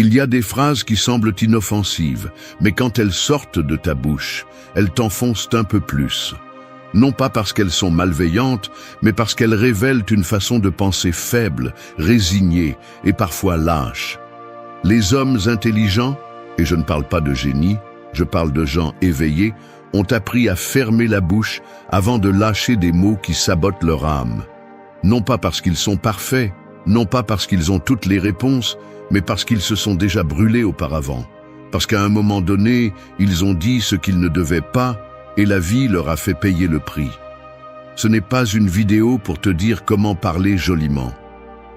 Il y a des phrases qui semblent inoffensives, mais quand elles sortent de ta bouche, elles t'enfoncent un peu plus. Non pas parce qu'elles sont malveillantes, mais parce qu'elles révèlent une façon de penser faible, résignée et parfois lâche. Les hommes intelligents, et je ne parle pas de génie, je parle de gens éveillés, ont appris à fermer la bouche avant de lâcher des mots qui sabotent leur âme. Non pas parce qu'ils sont parfaits, non pas parce qu'ils ont toutes les réponses, mais parce qu'ils se sont déjà brûlés auparavant. Parce qu'à un moment donné, ils ont dit ce qu'ils ne devaient pas, et la vie leur a fait payer le prix. Ce n'est pas une vidéo pour te dire comment parler joliment.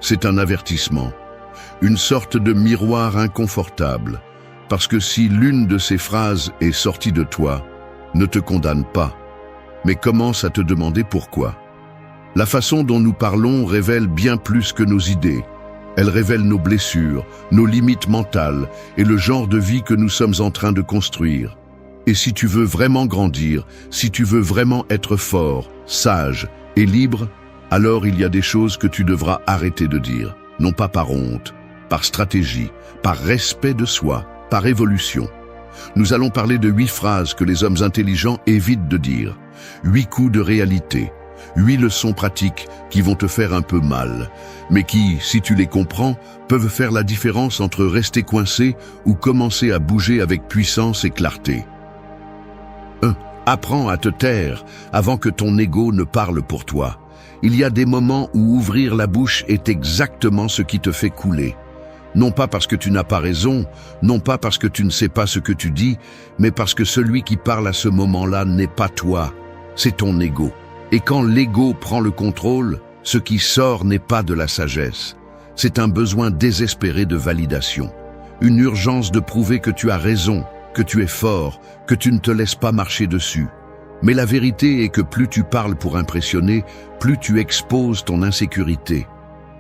C'est un avertissement, une sorte de miroir inconfortable, parce que si l'une de ces phrases est sortie de toi, ne te condamne pas, mais commence à te demander pourquoi. La façon dont nous parlons révèle bien plus que nos idées. Elle révèle nos blessures, nos limites mentales et le genre de vie que nous sommes en train de construire. Et si tu veux vraiment grandir, si tu veux vraiment être fort, sage et libre, alors il y a des choses que tu devras arrêter de dire, non pas par honte, par stratégie, par respect de soi, par évolution. Nous allons parler de 8 phrases que les hommes intelligents évitent de dire, 8 coups de réalité, 8 leçons pratiques qui vont te faire un peu mal, mais qui, si tu les comprends, peuvent faire la différence entre rester coincé ou commencer à bouger avec puissance et clarté. 1. Apprends à te taire avant que ton ego ne parle pour toi. Il y a des moments où ouvrir la bouche est exactement ce qui te fait couler. Non pas parce que tu n'as pas raison, non pas parce que tu ne sais pas ce que tu dis, mais parce que celui qui parle à ce moment-là n'est pas toi, c'est ton ego. Et quand l'ego prend le contrôle, ce qui sort n'est pas de la sagesse. C'est un besoin désespéré de validation. Une urgence de prouver que tu as raison, que tu es fort, que tu ne te laisses pas marcher dessus. Mais la vérité est que plus tu parles pour impressionner, plus tu exposes ton insécurité.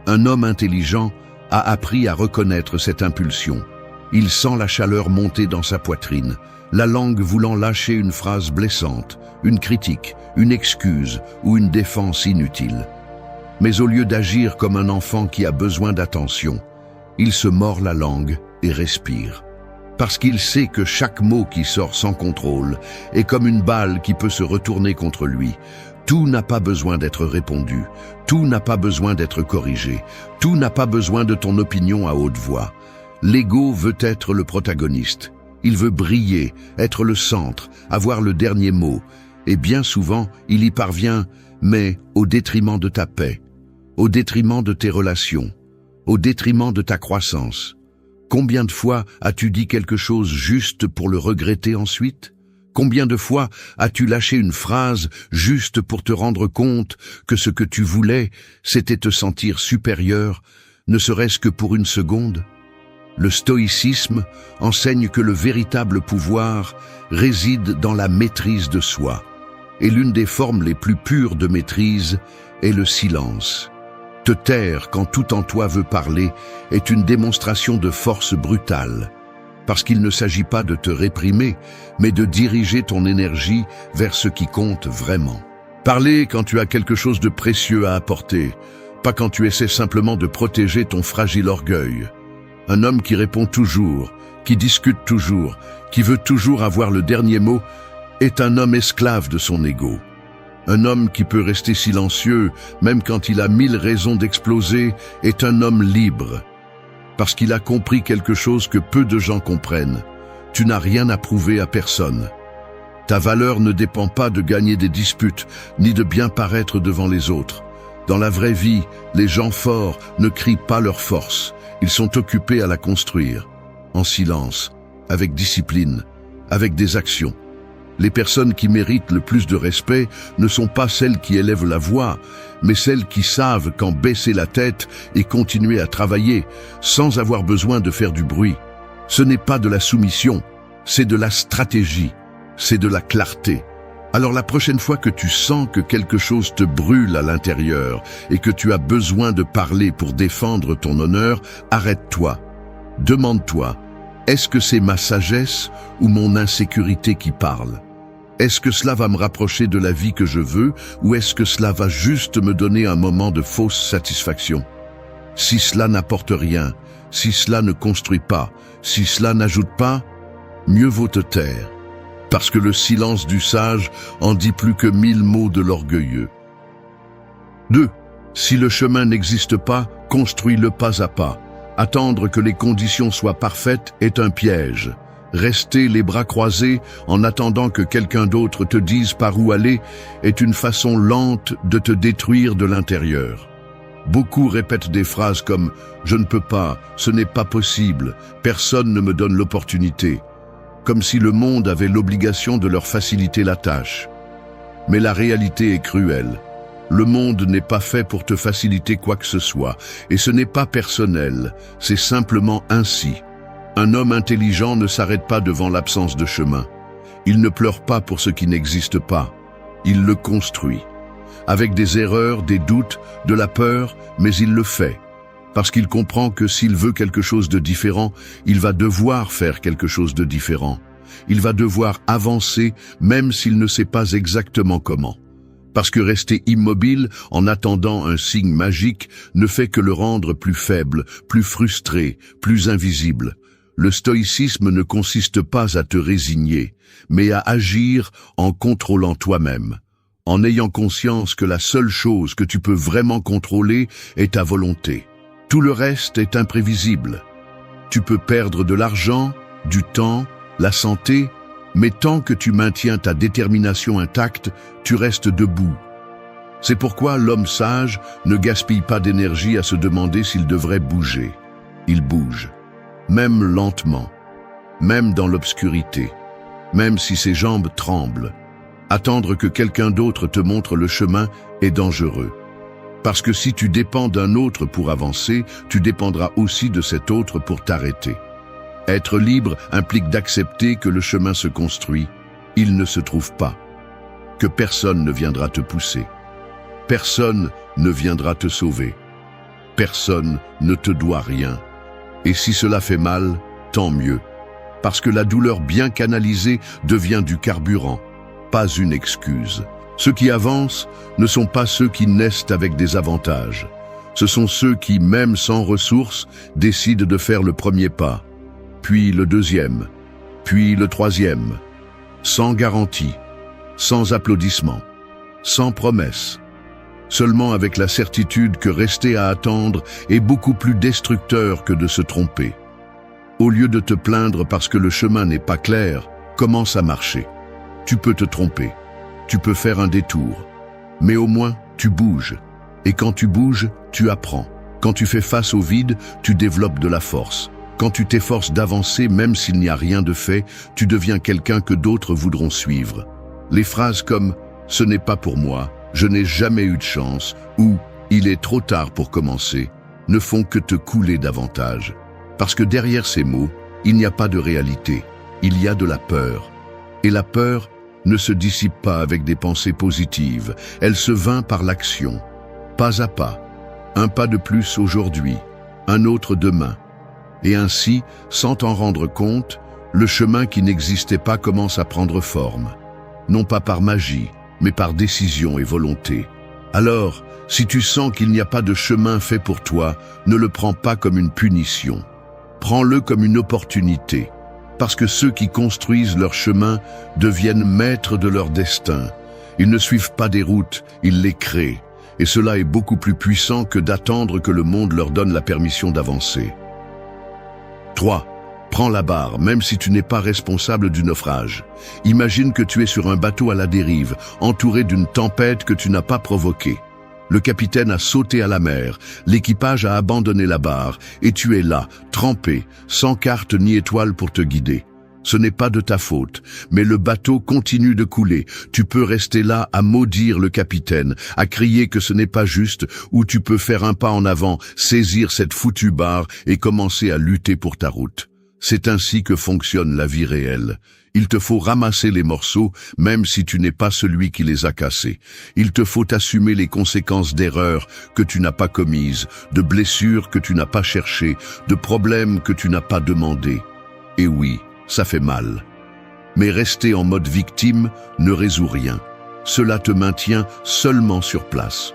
Un homme intelligent a appris à reconnaître cette impulsion. Il sent la chaleur monter dans sa poitrine, la langue voulant lâcher une phrase blessante, une critique, une excuse ou une défense inutile. Mais au lieu d'agir comme un enfant qui a besoin d'attention, il se mord la langue et respire. Parce qu'il sait que chaque mot qui sort sans contrôle est comme une balle qui peut se retourner contre lui. Tout n'a pas besoin d'être répondu, tout n'a pas besoin d'être corrigé, tout n'a pas besoin de ton opinion à haute voix. L'ego veut être le protagoniste. Il veut briller, être le centre, avoir le dernier mot. Et bien souvent, il y parvient, mais au détriment de ta paix, au détriment de tes relations, au détriment de ta croissance. Combien de fois as-tu dit quelque chose juste pour le regretter ensuite? Combien de fois as-tu lâché une phrase juste pour te rendre compte que ce que tu voulais, c'était te sentir supérieur, ne serait-ce que pour une seconde? Le stoïcisme enseigne que le véritable pouvoir réside dans la maîtrise de soi. Et l'une des formes les plus pures de maîtrise est le silence. Te taire quand tout en toi veut parler est une démonstration de force brutale. Parce qu'il ne s'agit pas de te réprimer, mais de diriger ton énergie vers ce qui compte vraiment. Parler quand tu as quelque chose de précieux à apporter, pas quand tu essaies simplement de protéger ton fragile orgueil. Un homme qui répond toujours, qui discute toujours, qui veut toujours avoir le dernier mot, est un homme esclave de son ego. Un homme qui peut rester silencieux, même quand il a 1000 raisons d'exploser, est un homme libre. Parce qu'il a compris quelque chose que peu de gens comprennent. Tu n'as rien à prouver à personne. Ta valeur ne dépend pas de gagner des disputes, ni de bien paraître devant les autres. Dans la vraie vie, les gens forts ne crient pas leur force. Ils sont occupés à la construire, en silence, avec discipline, avec des actions. Les personnes qui méritent le plus de respect ne sont pas celles qui élèvent la voix, mais celles qui savent quand baisser la tête et continuer à travailler sans avoir besoin de faire du bruit. Ce n'est pas de la soumission, c'est de la stratégie, c'est de la clarté. Alors la prochaine fois que tu sens que quelque chose te brûle à l'intérieur et que tu as besoin de parler pour défendre ton honneur, arrête-toi. Demande-toi, est-ce que c'est ma sagesse ou mon insécurité qui parle? Est-ce que cela va me rapprocher de la vie que je veux ou est-ce que cela va juste me donner un moment de fausse satisfaction? Si cela n'apporte rien, si cela ne construit pas, si cela n'ajoute pas, mieux vaut te taire, parce que le silence du sage en dit plus que 1000 mots de l'orgueilleux. 2. Si le chemin n'existe pas, construis-le pas à pas. Attendre que les conditions soient parfaites est un piège. Rester les bras croisés en attendant que quelqu'un d'autre te dise par où aller est une façon lente de te détruire de l'intérieur. Beaucoup répètent des phrases comme « je ne peux pas, ce n'est pas possible, personne ne me donne l'opportunité », comme si le monde avait l'obligation de leur faciliter la tâche. Mais la réalité est cruelle. Le monde n'est pas fait pour te faciliter quoi que ce soit, et ce n'est pas personnel, c'est simplement ainsi. Un homme intelligent ne s'arrête pas devant l'absence de chemin. Il ne pleure pas pour ce qui n'existe pas. Il le construit. Avec des erreurs, des doutes, de la peur, mais il le fait. Parce qu'il comprend que s'il veut quelque chose de différent, il va devoir faire quelque chose de différent. Il va devoir avancer même s'il ne sait pas exactement comment. Parce que rester immobile en attendant un signe magique ne fait que le rendre plus faible, plus frustré, plus invisible. Le stoïcisme ne consiste pas à te résigner, mais à agir en contrôlant toi-même, en ayant conscience que la seule chose que tu peux vraiment contrôler est ta volonté. Tout le reste est imprévisible. Tu peux perdre de l'argent, du temps, la santé, mais tant que tu maintiens ta détermination intacte, tu restes debout. C'est pourquoi l'homme sage ne gaspille pas d'énergie à se demander s'il devrait bouger. Il bouge, même lentement, même dans l'obscurité, même si ses jambes tremblent. Attendre que quelqu'un d'autre te montre le chemin est dangereux. Parce que si tu dépends d'un autre pour avancer, tu dépendras aussi de cet autre pour t'arrêter. Être libre implique d'accepter que le chemin se construit, il ne se trouve pas, que personne ne viendra te pousser, personne ne viendra te sauver, personne ne te doit rien. Et si cela fait mal, tant mieux, parce que la douleur bien canalisée devient du carburant, pas une excuse. Ceux qui avancent ne sont pas ceux qui naissent avec des avantages, ce sont ceux qui, même sans ressources, décident de faire le premier pas, puis le deuxième, puis le troisième, sans garantie, sans applaudissements, sans promesse, seulement avec la certitude que rester à attendre est beaucoup plus destructeur que de se tromper. Au lieu de te plaindre parce que le chemin n'est pas clair, commence à marcher. Tu peux te tromper, tu peux faire un détour, mais au moins tu bouges. Et quand tu bouges, tu apprends. Quand tu fais face au vide, tu développes de la force. Quand tu t'efforces d'avancer même s'il n'y a rien de fait, tu deviens quelqu'un que d'autres voudront suivre. Les phrases comme « ce n'est pas pour moi »,« je n'ai jamais eu de chance » ou « il est trop tard pour commencer » ne font que te couler davantage. Parce que derrière ces mots, il n'y a pas de réalité, il y a de la peur. Et la peur ne se dissipe pas avec des pensées positives, elle se vainc par l'action, pas à pas, un pas de plus aujourd'hui, un autre demain. Et ainsi, sans t'en rendre compte, le chemin qui n'existait pas commence à prendre forme. Non pas par magie, mais par décision et volonté. Alors, si tu sens qu'il n'y a pas de chemin fait pour toi, ne le prends pas comme une punition. Prends-le comme une opportunité. Parce que ceux qui construisent leur chemin deviennent maîtres de leur destin. Ils ne suivent pas des routes, ils les créent. Et cela est beaucoup plus puissant que d'attendre que le monde leur donne la permission d'avancer. 3. Prends la barre, même si tu n'es pas responsable du naufrage. Imagine que tu es sur un bateau à la dérive, entouré d'une tempête que tu n'as pas provoquée. Le capitaine a sauté à la mer, l'équipage a abandonné la barre, et tu es là, trempé, sans carte ni étoile pour te guider. Ce n'est pas de ta faute, mais le bateau continue de couler. Tu peux rester là à maudire le capitaine, à crier que ce n'est pas juste, ou tu peux faire un pas en avant, saisir cette foutue barre et commencer à lutter pour ta route. C'est ainsi que fonctionne la vie réelle. Il te faut ramasser les morceaux, même si tu n'es pas celui qui les a cassés. Il te faut assumer les conséquences d'erreurs que tu n'as pas commises, de blessures que tu n'as pas cherchées, de problèmes que tu n'as pas demandés. Et oui, ça fait mal. Mais rester en mode victime ne résout rien. Cela te maintient seulement sur place.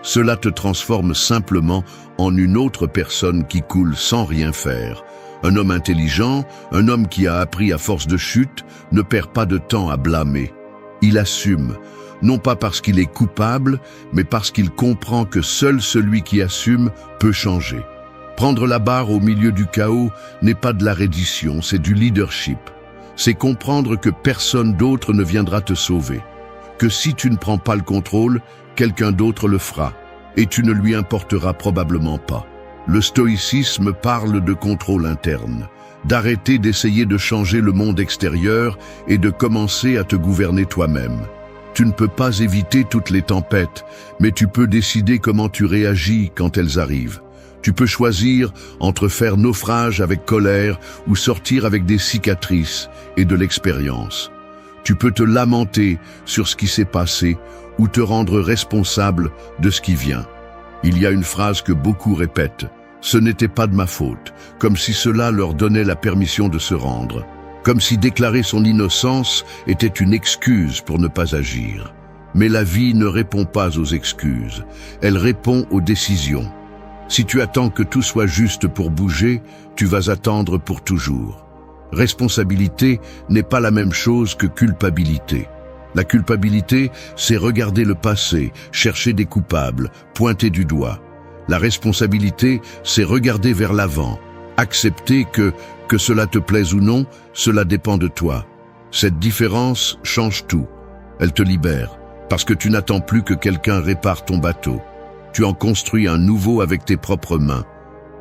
Cela te transforme simplement en une autre personne qui coule sans rien faire. Un homme intelligent, un homme qui a appris à force de chute, ne perd pas de temps à blâmer. Il assume, non pas parce qu'il est coupable, mais parce qu'il comprend que seul celui qui assume peut changer. Prendre la barre au milieu du chaos n'est pas de la reddition, c'est du leadership. C'est comprendre que personne d'autre ne viendra te sauver. Que si tu ne prends pas le contrôle, quelqu'un d'autre le fera, et tu ne lui importeras probablement pas. Le stoïcisme parle de contrôle interne, d'arrêter d'essayer de changer le monde extérieur et de commencer à te gouverner toi-même. Tu ne peux pas éviter toutes les tempêtes, mais tu peux décider comment tu réagis quand elles arrivent. Tu peux choisir entre faire naufrage avec colère ou sortir avec des cicatrices et de l'expérience. Tu peux te lamenter sur ce qui s'est passé ou te rendre responsable de ce qui vient. Il y a une phrase que beaucoup répètent. Ce n'était pas de ma faute, comme si cela leur donnait la permission de se rendre. Comme si déclarer son innocence était une excuse pour ne pas agir. Mais la vie ne répond pas aux excuses, elle répond aux décisions. Si tu attends que tout soit juste pour bouger, tu vas attendre pour toujours. Responsabilité n'est pas la même chose que culpabilité. La culpabilité, c'est regarder le passé, chercher des coupables, pointer du doigt. La responsabilité, c'est regarder vers l'avant, accepter que cela te plaise ou non, cela dépend de toi. Cette différence change tout. Elle te libère, parce que tu n'attends plus que quelqu'un répare ton bateau. Tu en construis un nouveau avec tes propres mains.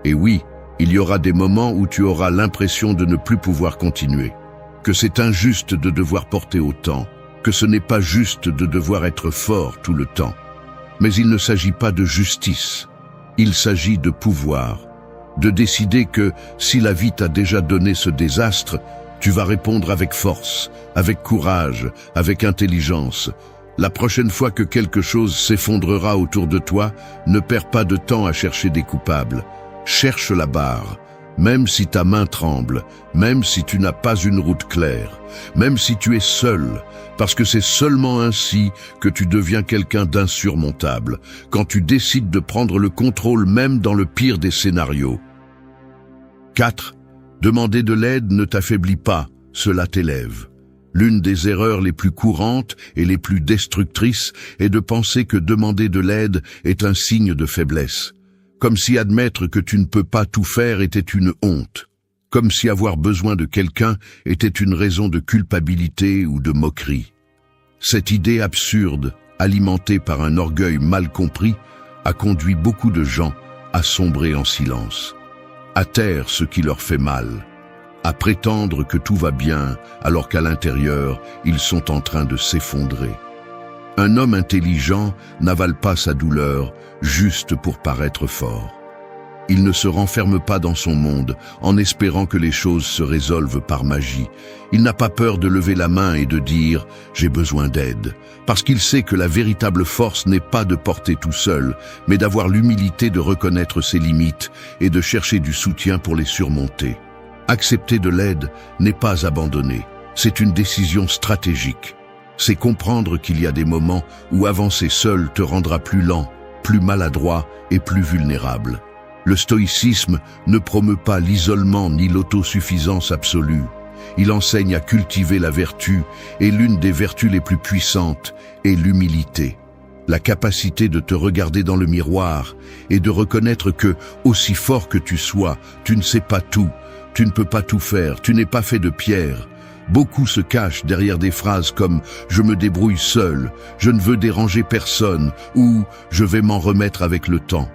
Et oui, il y aura des moments où tu auras l'impression de ne plus pouvoir continuer, que c'est injuste de devoir porter autant, que ce n'est pas juste de devoir être fort tout le temps. Mais il ne s'agit pas de justice, il s'agit de pouvoir, de décider que si la vie t'a déjà donné ce désastre, tu vas répondre avec force, avec courage, avec intelligence. La prochaine fois que quelque chose s'effondrera autour de toi, ne perds pas de temps à chercher des coupables. Cherche la barre, même si ta main tremble, même si tu n'as pas une route claire, même si tu es seul, parce que c'est seulement ainsi que tu deviens quelqu'un d'insurmontable, quand tu décides de prendre le contrôle même dans le pire des scénarios. 4. Demander de l'aide ne t'affaiblit pas, cela t'élève. L'une des erreurs les plus courantes et les plus destructrices est de penser que demander de l'aide est un signe de faiblesse. Comme si admettre que tu ne peux pas tout faire était une honte. Comme si avoir besoin de quelqu'un était une raison de culpabilité ou de moquerie. Cette idée absurde, alimentée par un orgueil mal compris, a conduit beaucoup de gens à sombrer en silence, à taire ce qui leur fait mal, à prétendre que tout va bien alors qu'à l'intérieur, ils sont en train de s'effondrer. Un homme intelligent n'avale pas sa douleur juste pour paraître fort. Il ne se renferme pas dans son monde en espérant que les choses se résolvent par magie. Il n'a pas peur de lever la main et de dire « j'ai besoin d'aide », parce qu'il sait que la véritable force n'est pas de porter tout seul, mais d'avoir l'humilité de reconnaître ses limites et de chercher du soutien pour les surmonter. Accepter de l'aide n'est pas abandonner, c'est une décision stratégique. C'est comprendre qu'il y a des moments où avancer seul te rendra plus lent, plus maladroit et plus vulnérable. Le stoïcisme ne promeut pas l'isolement ni l'autosuffisance absolue. Il enseigne à cultiver la vertu, et l'une des vertus les plus puissantes est l'humilité. La capacité de te regarder dans le miroir et de reconnaître que, aussi fort que tu sois, tu ne sais pas tout, tu ne peux pas tout faire, tu n'es pas fait de pierre. Beaucoup se cachent derrière des phrases comme « je me débrouille seul »,« je ne veux déranger personne » ou « je vais m'en remettre avec le temps ».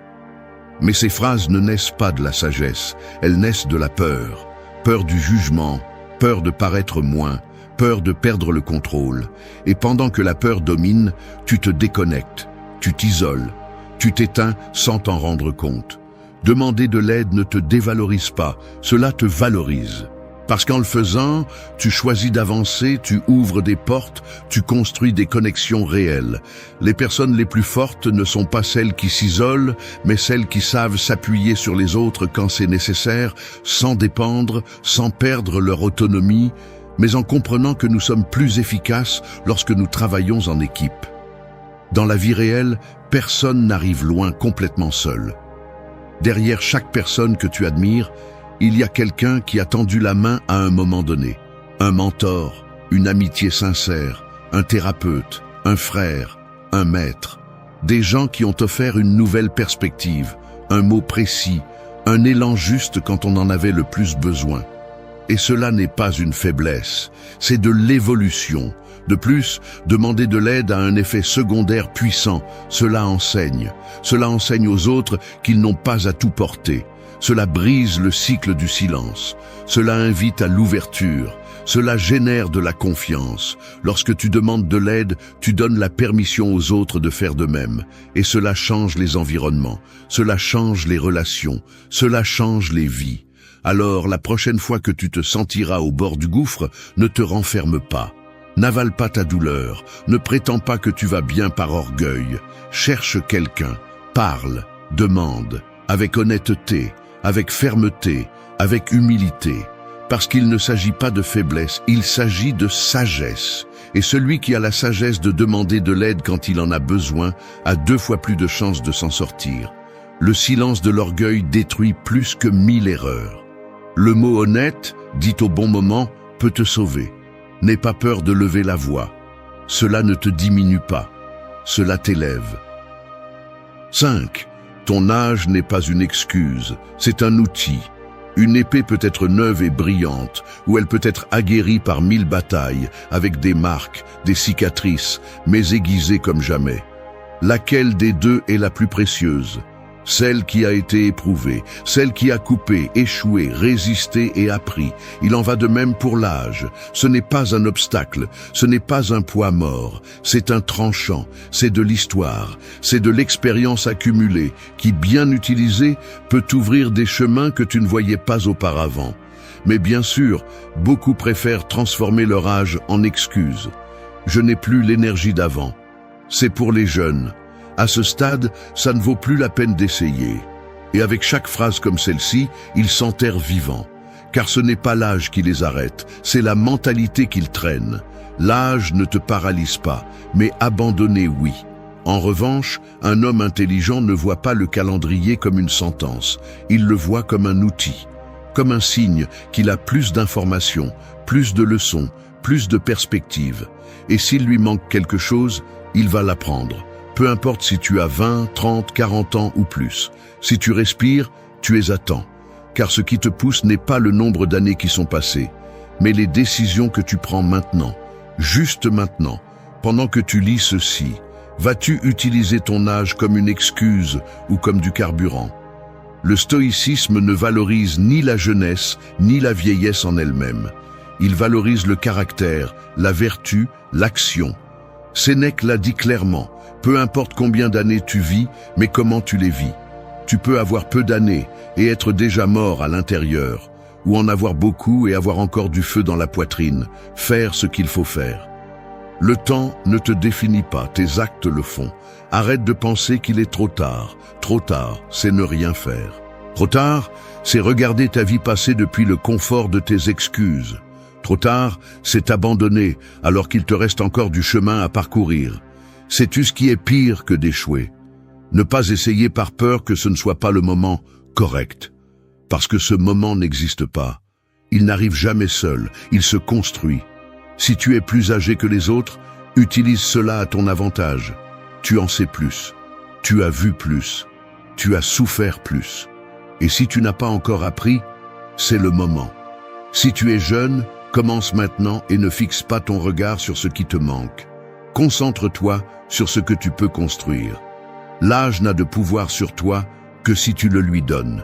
Mais ces phrases ne naissent pas de la sagesse, elles naissent de la peur. Peur du jugement, peur de paraître moins, peur de perdre le contrôle. Et pendant que la peur domine, tu te déconnectes, tu t'isoles, tu t'éteins sans t'en rendre compte. Demander de l'aide ne te dévalorise pas, cela te valorise. Parce qu'en le faisant, tu choisis d'avancer, tu ouvres des portes, tu construis des connexions réelles. Les personnes les plus fortes ne sont pas celles qui s'isolent, mais celles qui savent s'appuyer sur les autres quand c'est nécessaire, sans dépendre, sans perdre leur autonomie, mais en comprenant que nous sommes plus efficaces lorsque nous travaillons en équipe. Dans la vie réelle, personne n'arrive loin complètement seul. Derrière chaque personne que tu admires, il y a quelqu'un qui a tendu la main à un moment donné. Un mentor, une amitié sincère, un thérapeute, un frère, un maître. Des gens qui ont offert une nouvelle perspective, un mot précis, un élan juste quand on en avait le plus besoin. Et cela n'est pas une faiblesse, c'est de l'évolution. De plus, demander de l'aide a un effet secondaire puissant. Cela enseigne. Cela enseigne aux autres qu'ils n'ont pas à tout porter. Cela brise le cycle du silence. Cela invite à l'ouverture. Cela génère de la confiance. Lorsque tu demandes de l'aide, tu donnes la permission aux autres de faire de même. Et cela change les environnements. Cela change les relations. Cela change les vies. Alors, la prochaine fois que tu te sentiras au bord du gouffre, ne te renferme pas. N'avale pas ta douleur, ne prétends pas que tu vas bien par orgueil. Cherche quelqu'un, parle, demande, avec honnêteté, avec fermeté, avec humilité. Parce qu'il ne s'agit pas de faiblesse, il s'agit de sagesse. Et celui qui a la sagesse de demander de l'aide quand il en a besoin a 2 fois plus de chances de s'en sortir. Le silence de l'orgueil détruit plus que 1000 erreurs. Le mot honnête, dit au bon moment, peut te sauver. N'aie pas peur de lever la voix. Cela ne te diminue pas. Cela t'élève. 5. Ton âge n'est pas une excuse, c'est un outil. Une épée peut être neuve et brillante, ou elle peut être aguerrie par 1000 batailles, avec des marques, des cicatrices, mais aiguisée comme jamais. Laquelle des deux est la plus précieuse ? Celle qui a été éprouvée, celle qui a coupé, échoué, résisté et appris. Il en va de même pour l'âge. Ce n'est pas un obstacle, ce n'est pas un poids mort, c'est un tranchant, c'est de l'histoire, c'est de l'expérience accumulée qui, bien utilisée, peut ouvrir des chemins que tu ne voyais pas auparavant. Mais bien sûr, beaucoup préfèrent transformer leur âge en excuse. Je n'ai plus l'énergie d'avant. C'est pour les jeunes. À ce stade, ça ne vaut plus la peine d'essayer. Et avec chaque phrase comme celle-ci, ils s'enterrent vivants. Car ce n'est pas l'âge qui les arrête, c'est la mentalité qu'ils traînent. L'âge ne te paralyse pas, mais abandonner, oui. En revanche, un homme intelligent ne voit pas le calendrier comme une sentence. Il le voit comme un outil, comme un signe qu'il a plus d'informations, plus de leçons, plus de perspectives. Et s'il lui manque quelque chose, il va l'apprendre. Peu importe si tu as 20, 30, 40 ans ou plus. Si tu respires, tu es à temps. Car ce qui te pousse n'est pas le nombre d'années qui sont passées, mais les décisions que tu prends maintenant, juste maintenant, pendant que tu lis ceci. Vas-tu utiliser ton âge comme une excuse ou comme du carburant ? Le stoïcisme ne valorise ni la jeunesse ni la vieillesse en elle-même. Il valorise le caractère, la vertu, l'action. Sénèque l'a dit clairement. Peu importe combien d'années tu vis, mais comment tu les vis. Tu peux avoir peu d'années et être déjà mort à l'intérieur, ou en avoir beaucoup et avoir encore du feu dans la poitrine, faire ce qu'il faut faire. Le temps ne te définit pas, tes actes le font. Arrête de penser qu'il est trop tard. Trop tard, c'est ne rien faire. Trop tard, c'est regarder ta vie passer depuis le confort de tes excuses. Trop tard, c'est t'abandonner alors qu'il te reste encore du chemin à parcourir. Sais-tu ce qui est pire que d'échouer ? Ne pas essayer par peur que ce ne soit pas le moment correct. Parce que ce moment n'existe pas. Il n'arrive jamais seul, il se construit. Si tu es plus âgé que les autres, utilise cela à ton avantage. Tu en sais plus. Tu as vu plus. Tu as souffert plus. Et si tu n'as pas encore appris, c'est le moment. Si tu es jeune, commence maintenant et ne fixe pas ton regard sur ce qui te manque. Concentre-toi sur ce que tu peux construire. L'âge n'a de pouvoir sur toi que si tu le lui donnes.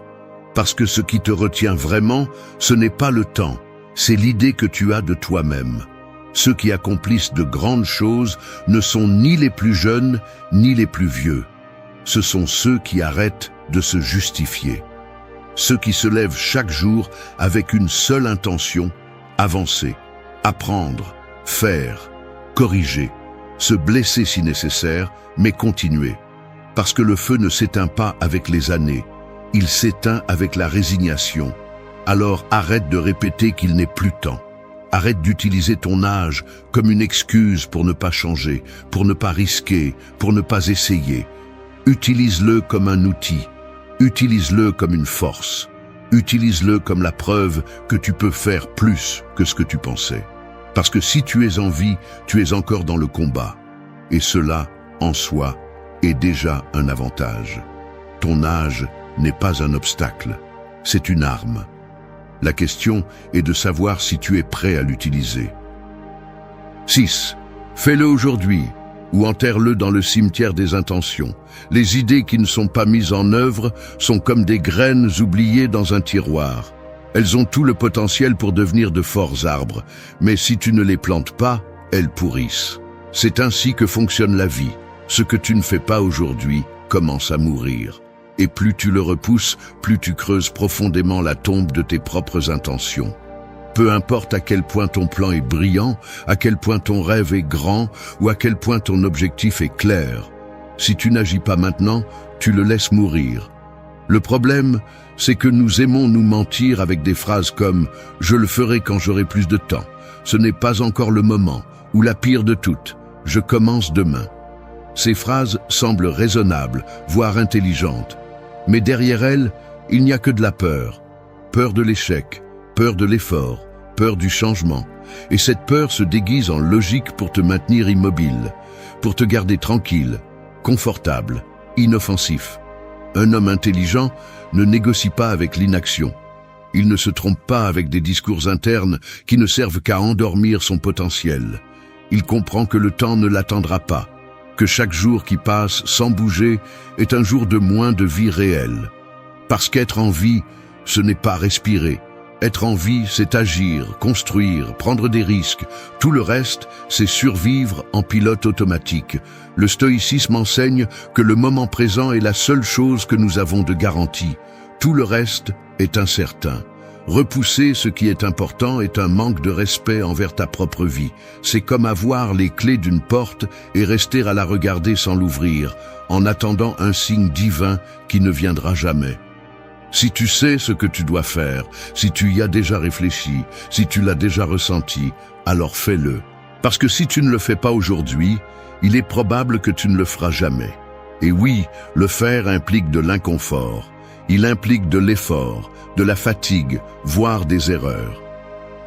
Parce que ce qui te retient vraiment, ce n'est pas le temps, c'est l'idée que tu as de toi-même. Ceux qui accomplissent de grandes choses ne sont ni les plus jeunes, ni les plus vieux. Ce sont ceux qui arrêtent de se justifier. Ceux qui se lèvent chaque jour avec une seule intention, avancer, apprendre, faire, corriger. Se blesser si nécessaire, mais continuer. Parce que le feu ne s'éteint pas avec les années, il s'éteint avec la résignation. Alors arrête de répéter qu'il n'est plus temps. Arrête d'utiliser ton âge comme une excuse pour ne pas changer, pour ne pas risquer, pour ne pas essayer. Utilise-le comme un outil. Utilise-le comme une force. Utilise-le comme la preuve que tu peux faire plus que ce que tu pensais. Parce que si tu es en vie, tu es encore dans le combat. Et cela, en soi, est déjà un avantage. Ton âge n'est pas un obstacle, c'est une arme. La question est de savoir si tu es prêt à l'utiliser. 6. Fais-le aujourd'hui ou enterre-le dans le cimetière des intentions. Les idées qui ne sont pas mises en œuvre sont comme des graines oubliées dans un tiroir. Elles ont tout le potentiel pour devenir de forts arbres, mais si tu ne les plantes pas, elles pourrissent. C'est ainsi que fonctionne la vie. Ce que tu ne fais pas aujourd'hui commence à mourir. Et plus tu le repousses, plus tu creuses profondément la tombe de tes propres intentions. Peu importe à quel point ton plan est brillant, à quel point ton rêve est grand ou à quel point ton objectif est clair. Si tu n'agis pas maintenant, tu le laisses mourir. Le problème, c'est que nous aimons nous mentir avec des phrases comme « je le ferai quand j'aurai plus de temps »,« ce n'est pas encore le moment » ou la pire de toutes « je commence demain ». Ces phrases semblent raisonnables, voire intelligentes. Mais derrière elles, il n'y a que de la peur. Peur de l'échec, peur de l'effort, peur du changement. Et cette peur se déguise en logique pour te maintenir immobile, pour te garder tranquille, confortable, inoffensif. Un homme intelligent ne négocie pas avec l'inaction. Il ne se trompe pas avec des discours internes qui ne servent qu'à endormir son potentiel. Il comprend que le temps ne l'attendra pas, que chaque jour qui passe sans bouger est un jour de moins de vie réelle. Parce qu'être en vie, ce n'est pas respirer. Être en vie, c'est agir, construire, prendre des risques. Tout le reste, c'est survivre en pilote automatique. Le stoïcisme enseigne que le moment présent est la seule chose que nous avons de garantie. Tout le reste est incertain. Repousser ce qui est important est un manque de respect envers ta propre vie. C'est comme avoir les clés d'une porte et rester à la regarder sans l'ouvrir, en attendant un signe divin qui ne viendra jamais. Si tu sais ce que tu dois faire, si tu y as déjà réfléchi, si tu l'as déjà ressenti, alors fais-le. Parce que si tu ne le fais pas aujourd'hui, il est probable que tu ne le feras jamais. Et oui, le faire implique de l'inconfort. Il implique de l'effort, de la fatigue, voire des erreurs.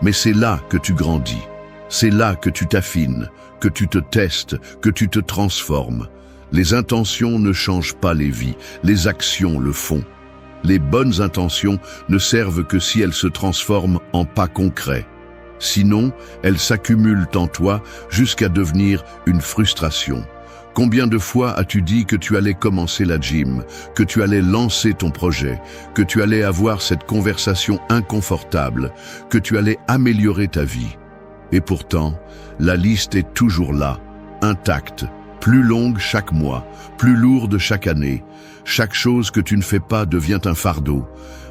Mais c'est là que tu grandis. C'est là que tu t'affines, que tu te testes, que tu te transformes. Les intentions ne changent pas les vies, les actions le font. Les bonnes intentions ne servent que si elles se transforment en pas concrets. Sinon, elles s'accumulent en toi jusqu'à devenir une frustration. Combien de fois as-tu dit que tu allais commencer la gym, que tu allais lancer ton projet, que tu allais avoir cette conversation inconfortable, que tu allais améliorer ta vie? Et pourtant, la liste est toujours là, intacte, plus longue chaque mois, plus lourde chaque année. Chaque chose que tu ne fais pas devient un fardeau,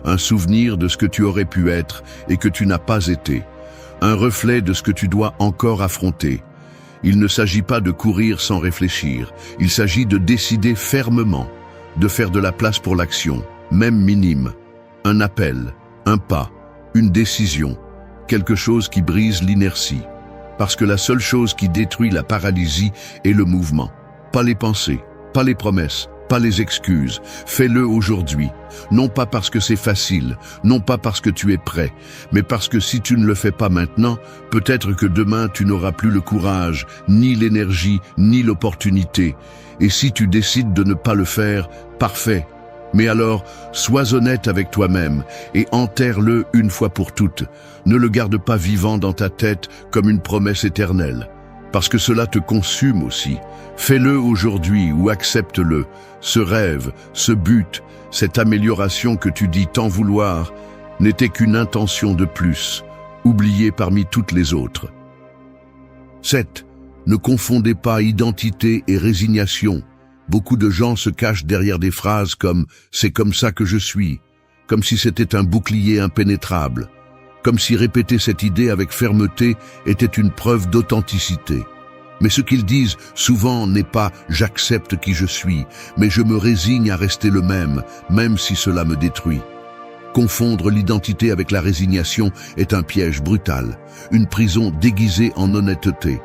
un souvenir de ce que tu aurais pu être et que tu n'as pas été, un reflet de ce que tu dois encore affronter. Il ne s'agit pas de courir sans réfléchir, il s'agit de décider fermement, de faire de la place pour l'action, même minime, un appel, un pas, une décision, quelque chose qui brise l'inertie. Parce que la seule chose qui détruit la paralysie est le mouvement, pas les pensées, pas les promesses, pas les excuses. Fais-le aujourd'hui, non pas parce que c'est facile, non pas parce que tu es prêt, mais parce que si tu ne le fais pas maintenant, peut-être que demain tu n'auras plus le courage, ni l'énergie, ni l'opportunité. Et si tu décides de ne pas le faire, parfait. Mais alors, sois honnête avec toi-même et enterre-le une fois pour toutes. Ne le garde pas vivant dans ta tête comme une promesse éternelle. Parce que cela te consume aussi. Fais-le aujourd'hui ou accepte-le. Ce rêve, ce but, cette amélioration que tu dis tant vouloir, n'était qu'une intention de plus, oubliée parmi toutes les autres. 7. Ne confondez pas identité et résignation. Beaucoup de gens se cachent derrière des phrases comme « c'est comme ça que je suis », comme si c'était un bouclier impénétrable, comme si répéter cette idée avec fermeté était une preuve d'authenticité. Mais ce qu'ils disent souvent n'est pas « j'accepte qui je suis », mais « je me résigne à rester le même, même si cela me détruit ». Confondre l'identité avec la résignation est un piège brutal, une prison déguisée en honnêteté.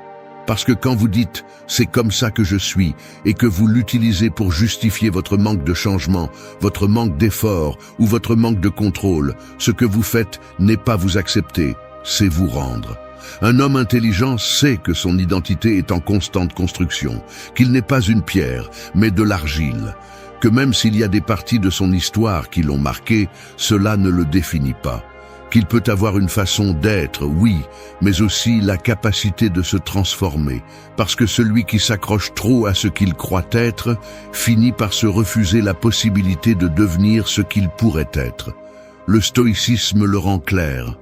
Parce que quand vous dites « c'est comme ça que je suis » et que vous l'utilisez pour justifier votre manque de changement, votre manque d'effort ou votre manque de contrôle, ce que vous faites n'est pas vous accepter, c'est vous rendre. Un homme intelligent sait que son identité est en constante construction, qu'il n'est pas une pierre, mais de l'argile, que même s'il y a des parties de son histoire qui l'ont marqué, cela ne le définit pas. Qu'il peut avoir une façon d'être, oui, mais aussi la capacité de se transformer, parce que celui qui s'accroche trop à ce qu'il croit être finit par se refuser la possibilité de devenir ce qu'il pourrait être. Le stoïcisme le rend clair.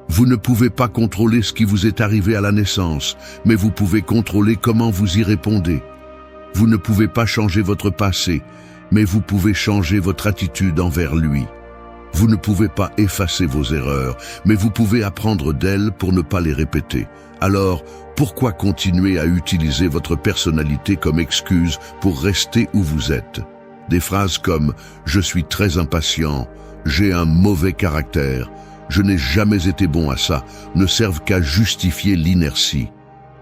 Vous ne pouvez pas contrôler ce qui vous est arrivé à la naissance, mais vous pouvez contrôler comment vous y répondez. Vous ne pouvez pas changer votre passé, mais vous pouvez changer votre attitude envers lui. Vous ne pouvez pas effacer vos erreurs, mais vous pouvez apprendre d'elles pour ne pas les répéter. Alors, pourquoi continuer à utiliser votre personnalité comme excuse pour rester où vous êtes? Des phrases comme « je suis très impatient »,« j'ai un mauvais caractère »,« je n'ai jamais été bon à ça » ne servent qu'à justifier l'inertie.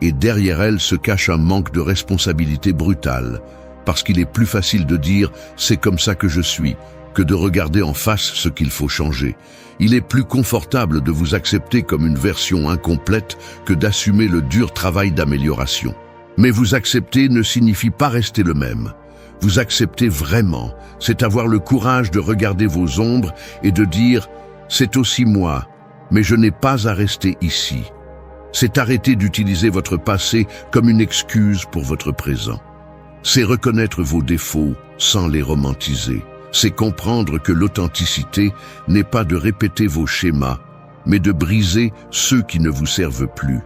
Et derrière elles se cache un manque de responsabilité brutale, parce qu'il est plus facile de dire « c'est comme ça que je suis » que de regarder en face ce qu'il faut changer. Il est plus confortable de vous accepter comme une version incomplète que d'assumer le dur travail d'amélioration. Mais vous accepter ne signifie pas rester le même. Vous accepter vraiment, c'est avoir le courage de regarder vos ombres et de dire « c'est aussi moi, mais je n'ai pas à rester ici ». C'est arrêter d'utiliser votre passé comme une excuse pour votre présent. C'est reconnaître vos défauts sans les romantiser. C'est comprendre que l'authenticité n'est pas de répéter vos schémas, mais de briser ceux qui ne vous servent plus.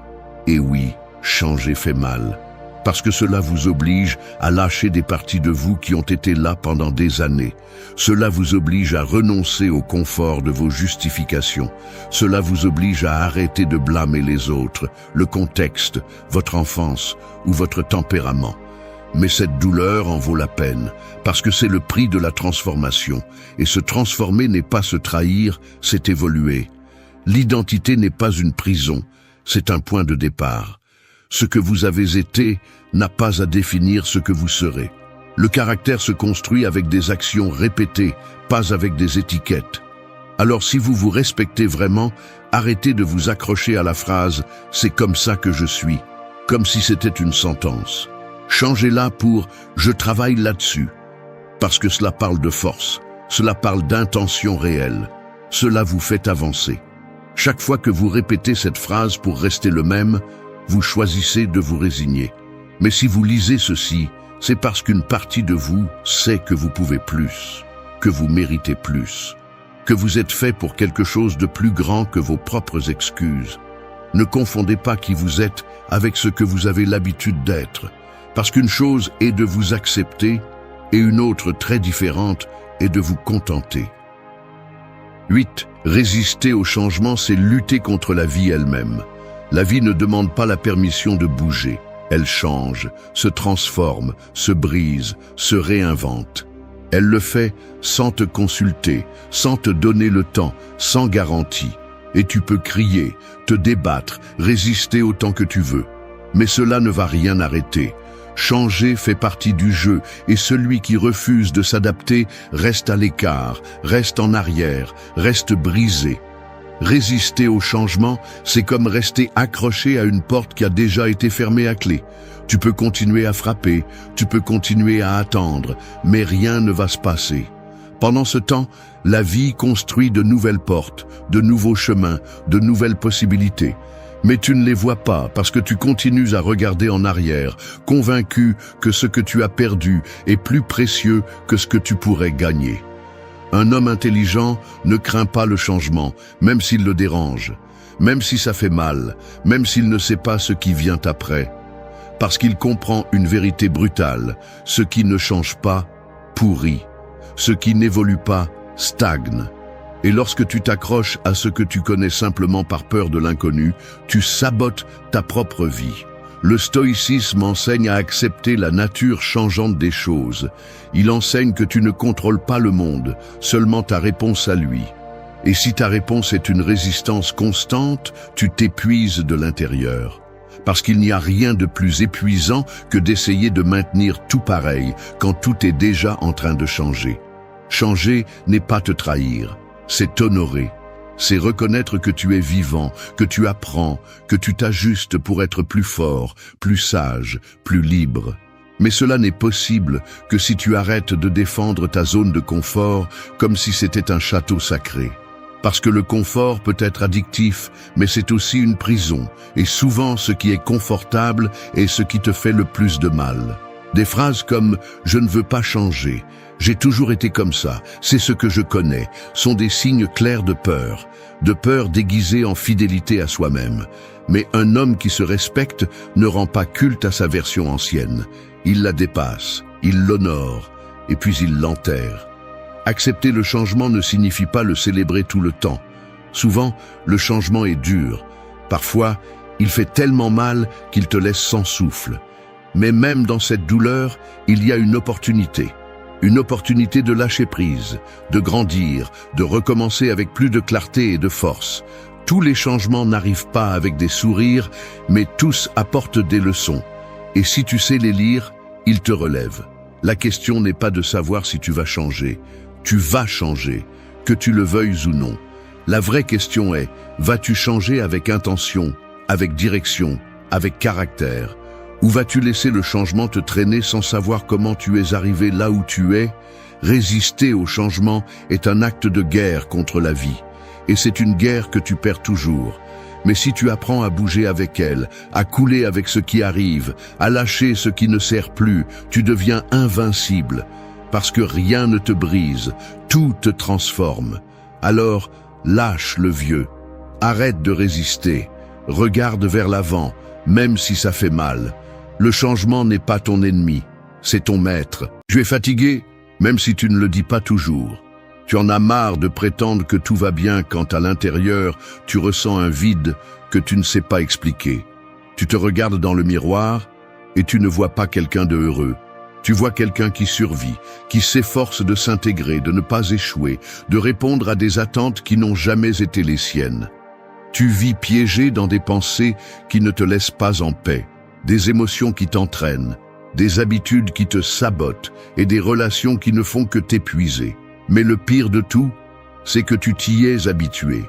Et oui, changer fait mal, parce que cela vous oblige à lâcher des parties de vous qui ont été là pendant des années. Cela vous oblige à renoncer au confort de vos justifications. Cela vous oblige à arrêter de blâmer les autres, le contexte, votre enfance ou votre tempérament. Mais cette douleur en vaut la peine, parce que c'est le prix de la transformation. Et se transformer n'est pas se trahir, c'est évoluer. L'identité n'est pas une prison, c'est un point de départ. Ce que vous avez été n'a pas à définir ce que vous serez. Le caractère se construit avec des actions répétées, pas avec des étiquettes. Alors si vous vous respectez vraiment, arrêtez de vous accrocher à la phrase « c'est comme ça que je suis », comme si c'était une sentence. Changez-la pour « je travaille là-dessus », parce que cela parle de force, cela parle d'intention réelle, cela vous fait avancer. Chaque fois que vous répétez cette phrase pour rester le même, vous choisissez de vous résigner. Mais si vous lisez ceci, c'est parce qu'une partie de vous sait que vous pouvez plus, que vous méritez plus, que vous êtes fait pour quelque chose de plus grand que vos propres excuses. Ne confondez pas qui vous êtes avec ce que vous avez l'habitude d'être. Parce qu'une chose est de vous accepter et une autre très différente est de vous contenter. 8. Résister au changement, c'est lutter contre la vie elle-même. La vie ne demande pas la permission de bouger. Elle change, se transforme, se brise, se réinvente. Elle le fait sans te consulter, sans te donner le temps, sans garantie. Et tu peux crier, te débattre, résister autant que tu veux. Mais cela ne va rien arrêter. Changer fait partie du jeu et celui qui refuse de s'adapter reste à l'écart, reste en arrière, reste brisé. Résister au changement, c'est comme rester accroché à une porte qui a déjà été fermée à clé. Tu peux continuer à frapper, tu peux continuer à attendre, mais rien ne va se passer. Pendant ce temps, la vie construit de nouvelles portes, de nouveaux chemins, de nouvelles possibilités. Mais tu ne les vois pas parce que tu continues à regarder en arrière, convaincu que ce que tu as perdu est plus précieux que ce que tu pourrais gagner. Un homme intelligent ne craint pas le changement, même s'il le dérange, même si ça fait mal, même s'il ne sait pas ce qui vient après. Parce qu'il comprend une vérité brutale, ce qui ne change pas, pourrit. Ce qui n'évolue pas, stagne. Et lorsque tu t'accroches à ce que tu connais simplement par peur de l'inconnu, tu sabotes ta propre vie. Le stoïcisme enseigne à accepter la nature changeante des choses. Il enseigne que tu ne contrôles pas le monde, seulement ta réponse à lui. Et si ta réponse est une résistance constante, tu t'épuises de l'intérieur. Parce qu'il n'y a rien de plus épuisant que d'essayer de maintenir tout pareil quand tout est déjà en train de changer. Changer n'est pas te trahir, c'est t'honorer. C'est reconnaître que tu es vivant, que tu apprends, que tu t'ajustes pour être plus fort, plus sage, plus libre. Mais cela n'est possible que si tu arrêtes de défendre ta zone de confort comme si c'était un château sacré. Parce que le confort peut être addictif, mais c'est aussi une prison, et souvent ce qui est confortable est ce qui te fait le plus de mal. Des phrases comme « je ne veux pas changer »,« j'ai toujours été comme ça, c'est ce que je connais » sont des signes clairs de peur déguisée en fidélité à soi-même. Mais un homme qui se respecte ne rend pas culte à sa version ancienne. Il la dépasse, il l'honore, et puis il l'enterre. Accepter le changement ne signifie pas le célébrer tout le temps. Souvent, le changement est dur. Parfois, il fait tellement mal qu'il te laisse sans souffle. Mais même dans cette douleur, il y a une opportunité. Une opportunité de lâcher prise, de grandir, de recommencer avec plus de clarté et de force. Tous les changements n'arrivent pas avec des sourires, mais tous apportent des leçons. Et si tu sais les lire, ils te relèvent. La question n'est pas de savoir si tu vas changer. Tu vas changer, que tu le veuilles ou non. La vraie question est, vas-tu changer avec intention, avec direction, avec caractère? Ou vas-tu laisser le changement te traîner sans savoir comment tu es arrivé là où tu es? Résister au changement est un acte de guerre contre la vie. Et c'est une guerre que tu perds toujours. Mais si tu apprends à bouger avec elle, à couler avec ce qui arrive, à lâcher ce qui ne sert plus, tu deviens invincible. Parce que rien ne te brise, tout te transforme. Alors, lâche le vieux. Arrête de résister. Regarde vers l'avant, même si ça fait mal. Le changement n'est pas ton ennemi, c'est ton maître. Tu es fatigué, même si tu ne le dis pas toujours. Tu en as marre de prétendre que tout va bien quand à l'intérieur, tu ressens un vide que tu ne sais pas expliquer. Tu te regardes dans le miroir et tu ne vois pas quelqu'un de heureux. Tu vois quelqu'un qui survit, qui s'efforce de s'intégrer, de ne pas échouer, de répondre à des attentes qui n'ont jamais été les siennes. Tu vis piégé dans des pensées qui ne te laissent pas en paix, des émotions qui t'entraînent, des habitudes qui te sabotent et des relations qui ne font que t'épuiser. Mais le pire de tout, c'est que tu t'y es habitué.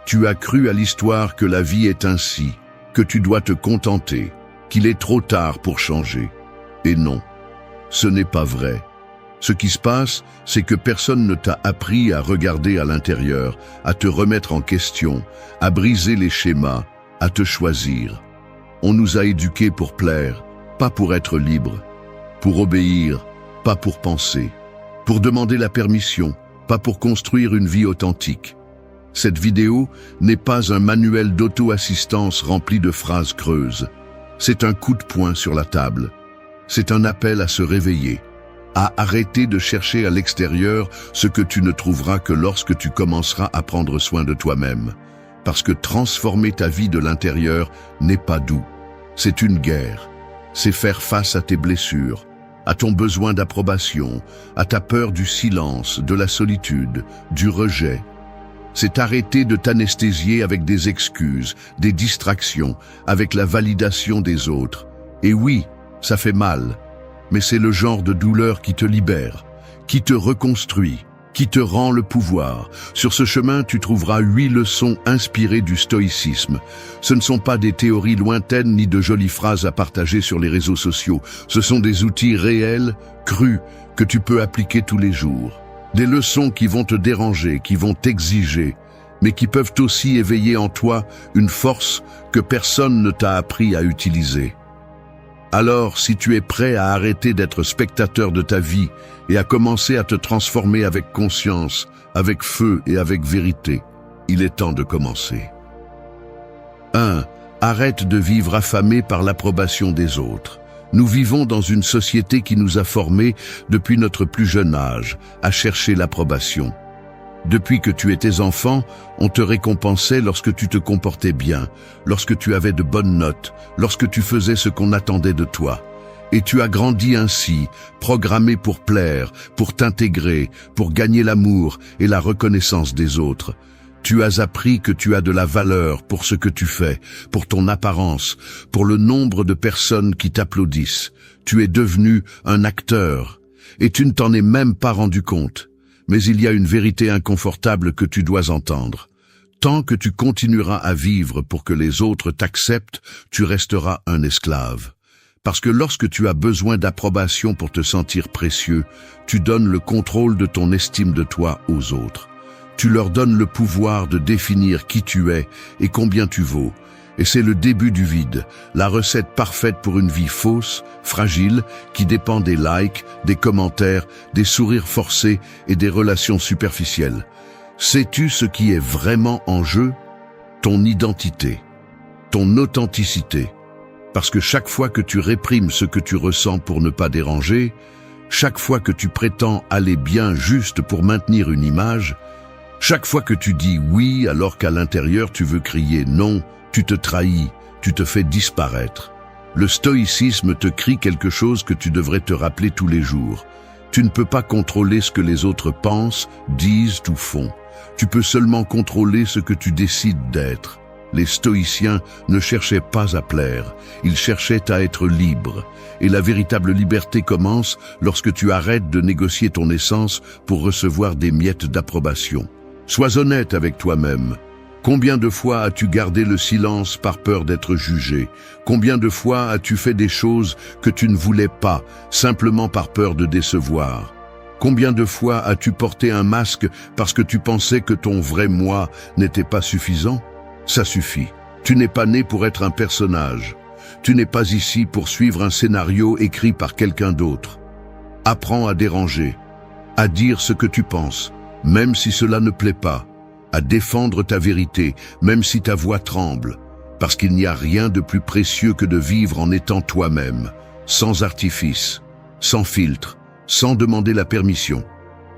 Tu as cru à l'histoire que la vie est ainsi, que tu dois te contenter, qu'il est trop tard pour changer. Et non, ce n'est pas vrai. Ce qui se passe, c'est que personne ne t'a appris à regarder à l'intérieur, à te remettre en question, à briser les schémas, à te choisir. On nous a éduqués pour plaire, pas pour être libre, pour obéir, pas pour penser, pour demander la permission, pas pour construire une vie authentique. Cette vidéo n'est pas un manuel d'auto-assistance rempli de phrases creuses. C'est un coup de poing sur la table. C'est un appel à se réveiller, à arrêter de chercher à l'extérieur ce que tu ne trouveras que lorsque tu commenceras à prendre soin de toi-même. Parce que transformer ta vie de l'intérieur n'est pas doux. C'est une guerre. C'est faire face à tes blessures, à ton besoin d'approbation, à ta peur du silence, de la solitude, du rejet. C'est arrêter de t'anesthésier avec des excuses, des distractions, avec la validation des autres. Et oui, ça fait mal, mais c'est le genre de douleur qui te libère, qui te reconstruit, qui te rend le pouvoir. Sur ce chemin, tu trouveras 8 leçons inspirées du stoïcisme. Ce ne sont pas des théories lointaines ni de jolies phrases à partager sur les réseaux sociaux. Ce sont des outils réels, crus, que tu peux appliquer tous les jours. Des leçons qui vont te déranger, qui vont t'exiger, mais qui peuvent aussi éveiller en toi une force que personne ne t'a appris à utiliser. Alors, si tu es prêt à arrêter d'être spectateur de ta vie et à commencer à te transformer avec conscience, avec feu et avec vérité, il est temps de commencer. 1. Arrête de vivre affamé par l'approbation des autres. Nous vivons dans une société qui nous a formés depuis notre plus jeune âge à chercher l'approbation. Depuis que tu étais enfant, on te récompensait lorsque tu te comportais bien, lorsque tu avais de bonnes notes, lorsque tu faisais ce qu'on attendait de toi. Et tu as grandi ainsi, programmé pour plaire, pour t'intégrer, pour gagner l'amour et la reconnaissance des autres. Tu as appris que tu as de la valeur pour ce que tu fais, pour ton apparence, pour le nombre de personnes qui t'applaudissent. Tu es devenu un acteur, et tu ne t'en es même pas rendu compte. Mais il y a une vérité inconfortable que tu dois entendre. Tant que tu continueras à vivre pour que les autres t'acceptent, tu resteras un esclave. Parce que lorsque tu as besoin d'approbation pour te sentir précieux, tu donnes le contrôle de ton estime de toi aux autres. Tu leur donnes le pouvoir de définir qui tu es et combien tu vaux. Et c'est le début du vide, la recette parfaite pour une vie fausse, fragile, qui dépend des likes, des commentaires, des sourires forcés et des relations superficielles. Sais-tu ce qui est vraiment en jeu? Ton identité, ton authenticité. Parce que chaque fois que tu réprimes ce que tu ressens pour ne pas déranger, chaque fois que tu prétends aller bien juste pour maintenir une image, chaque fois que tu dis oui alors qu'à l'intérieur tu veux crier non, tu te trahis, tu te fais disparaître. Le stoïcisme te crie quelque chose que tu devrais te rappeler tous les jours. Tu ne peux pas contrôler ce que les autres pensent, disent ou font. Tu peux seulement contrôler ce que tu décides d'être. Les stoïciens ne cherchaient pas à plaire, ils cherchaient à être libres. Et la véritable liberté commence lorsque tu arrêtes de négocier ton essence pour recevoir des miettes d'approbation. Sois honnête avec toi-même. Combien de fois as-tu gardé le silence par peur d'être jugé? Combien de fois as-tu fait des choses que tu ne voulais pas, simplement par peur de décevoir? Combien de fois as-tu porté un masque parce que tu pensais que ton vrai moi n'était pas suffisant? Ça suffit. Tu n'es pas né pour être un personnage. Tu n'es pas ici pour suivre un scénario écrit par quelqu'un d'autre. Apprends à déranger, à dire ce que tu penses, même si cela ne plaît pas, à défendre ta vérité, même si ta voix tremble, parce qu'il n'y a rien de plus précieux que de vivre en étant toi-même, sans artifice, sans filtre, sans demander la permission.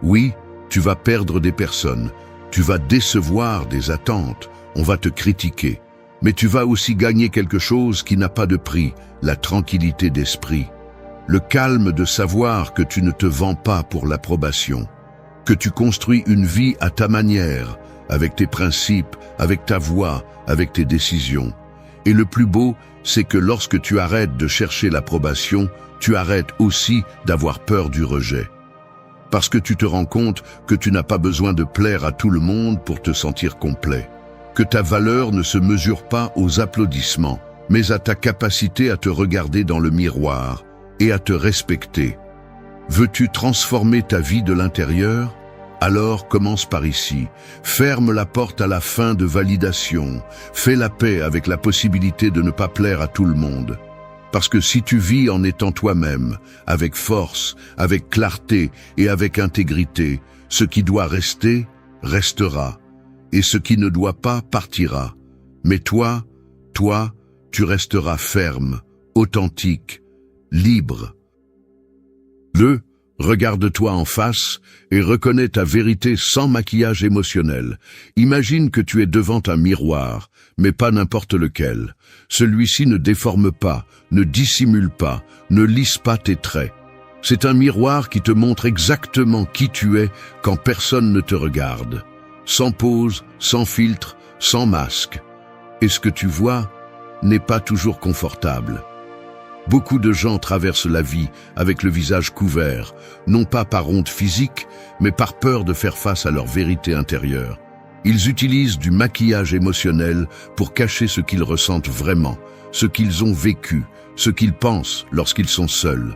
Oui, tu vas perdre des personnes, tu vas décevoir des attentes, on va te critiquer, mais tu vas aussi gagner quelque chose qui n'a pas de prix, la tranquillité d'esprit, le calme de savoir que tu ne te vends pas pour l'approbation, que tu construis une vie à ta manière, avec tes principes, avec ta voix, avec tes décisions. Et le plus beau, c'est que lorsque tu arrêtes de chercher l'approbation, tu arrêtes aussi d'avoir peur du rejet. Parce que tu te rends compte que tu n'as pas besoin de plaire à tout le monde pour te sentir complet. Que ta valeur ne se mesure pas aux applaudissements, mais à ta capacité à te regarder dans le miroir et à te respecter. Veux-tu transformer ta vie de l'intérieur? Alors commence par ici. Ferme la porte à la fin de validation. Fais la paix avec la possibilité de ne pas plaire à tout le monde. Parce que si tu vis en étant toi-même, avec force, avec clarté et avec intégrité, ce qui doit rester, restera. Et ce qui ne doit pas, partira. Mais toi, tu resteras ferme, authentique, libre. Regarde-toi en face et reconnais ta vérité sans maquillage émotionnel. Imagine que tu es devant un miroir, mais pas n'importe lequel. Celui-ci ne déforme pas, ne dissimule pas, ne lisse pas tes traits. C'est un miroir qui te montre exactement qui tu es quand personne ne te regarde. Sans pose, sans filtre, sans masque. Et ce que tu vois n'est pas toujours confortable. Beaucoup de gens traversent la vie avec le visage couvert, non pas par honte physique, mais par peur de faire face à leur vérité intérieure. Ils utilisent du maquillage émotionnel pour cacher ce qu'ils ressentent vraiment, ce qu'ils ont vécu, ce qu'ils pensent lorsqu'ils sont seuls.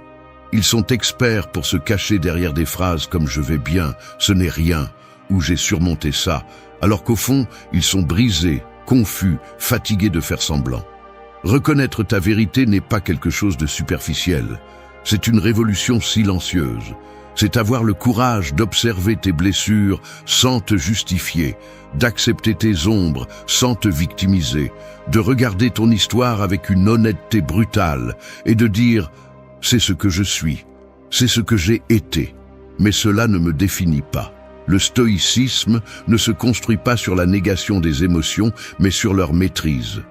Ils sont experts pour se cacher derrière des phrases comme « je vais bien »,« ce n'est rien » ou « j'ai surmonté ça », alors qu'au fond, ils sont brisés, confus, fatigués de faire semblant. Reconnaître ta vérité n'est pas quelque chose de superficiel. C'est une révolution silencieuse. C'est avoir le courage d'observer tes blessures sans te justifier, d'accepter tes ombres sans te victimiser, de regarder ton histoire avec une honnêteté brutale et de dire « c'est ce que je suis, c'est ce que j'ai été, mais cela ne me définit pas ». Le stoïcisme ne se construit pas sur la négation des émotions, mais sur leur maîtrise.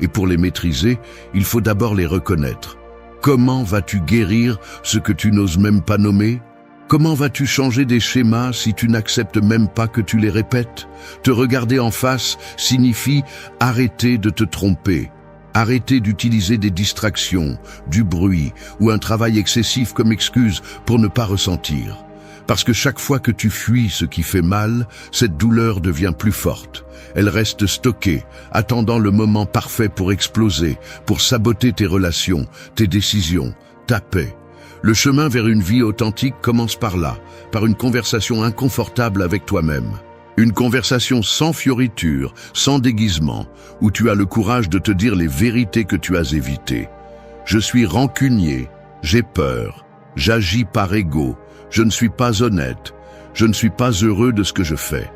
Et pour les maîtriser, il faut d'abord les reconnaître. Comment vas-tu guérir ce que tu n'oses même pas nommer? Comment vas-tu changer des schémas si tu n'acceptes même pas que tu les répètes? Te regarder en face signifie arrêter de te tromper. Arrêter d'utiliser des distractions, du bruit ou un travail excessif comme excuse pour ne pas ressentir. Parce que chaque fois que tu fuis ce qui fait mal, cette douleur devient plus forte. Elle reste stockée, attendant le moment parfait pour exploser, pour saboter tes relations, tes décisions, ta paix. Le chemin vers une vie authentique commence par là, par une conversation inconfortable avec toi-même. Une conversation sans fioritures, sans déguisement, où tu as le courage de te dire les vérités que tu as évitées. Je suis rancunier, j'ai peur, j'agis par ego, je ne suis pas honnête, je ne suis pas heureux de ce que je fais.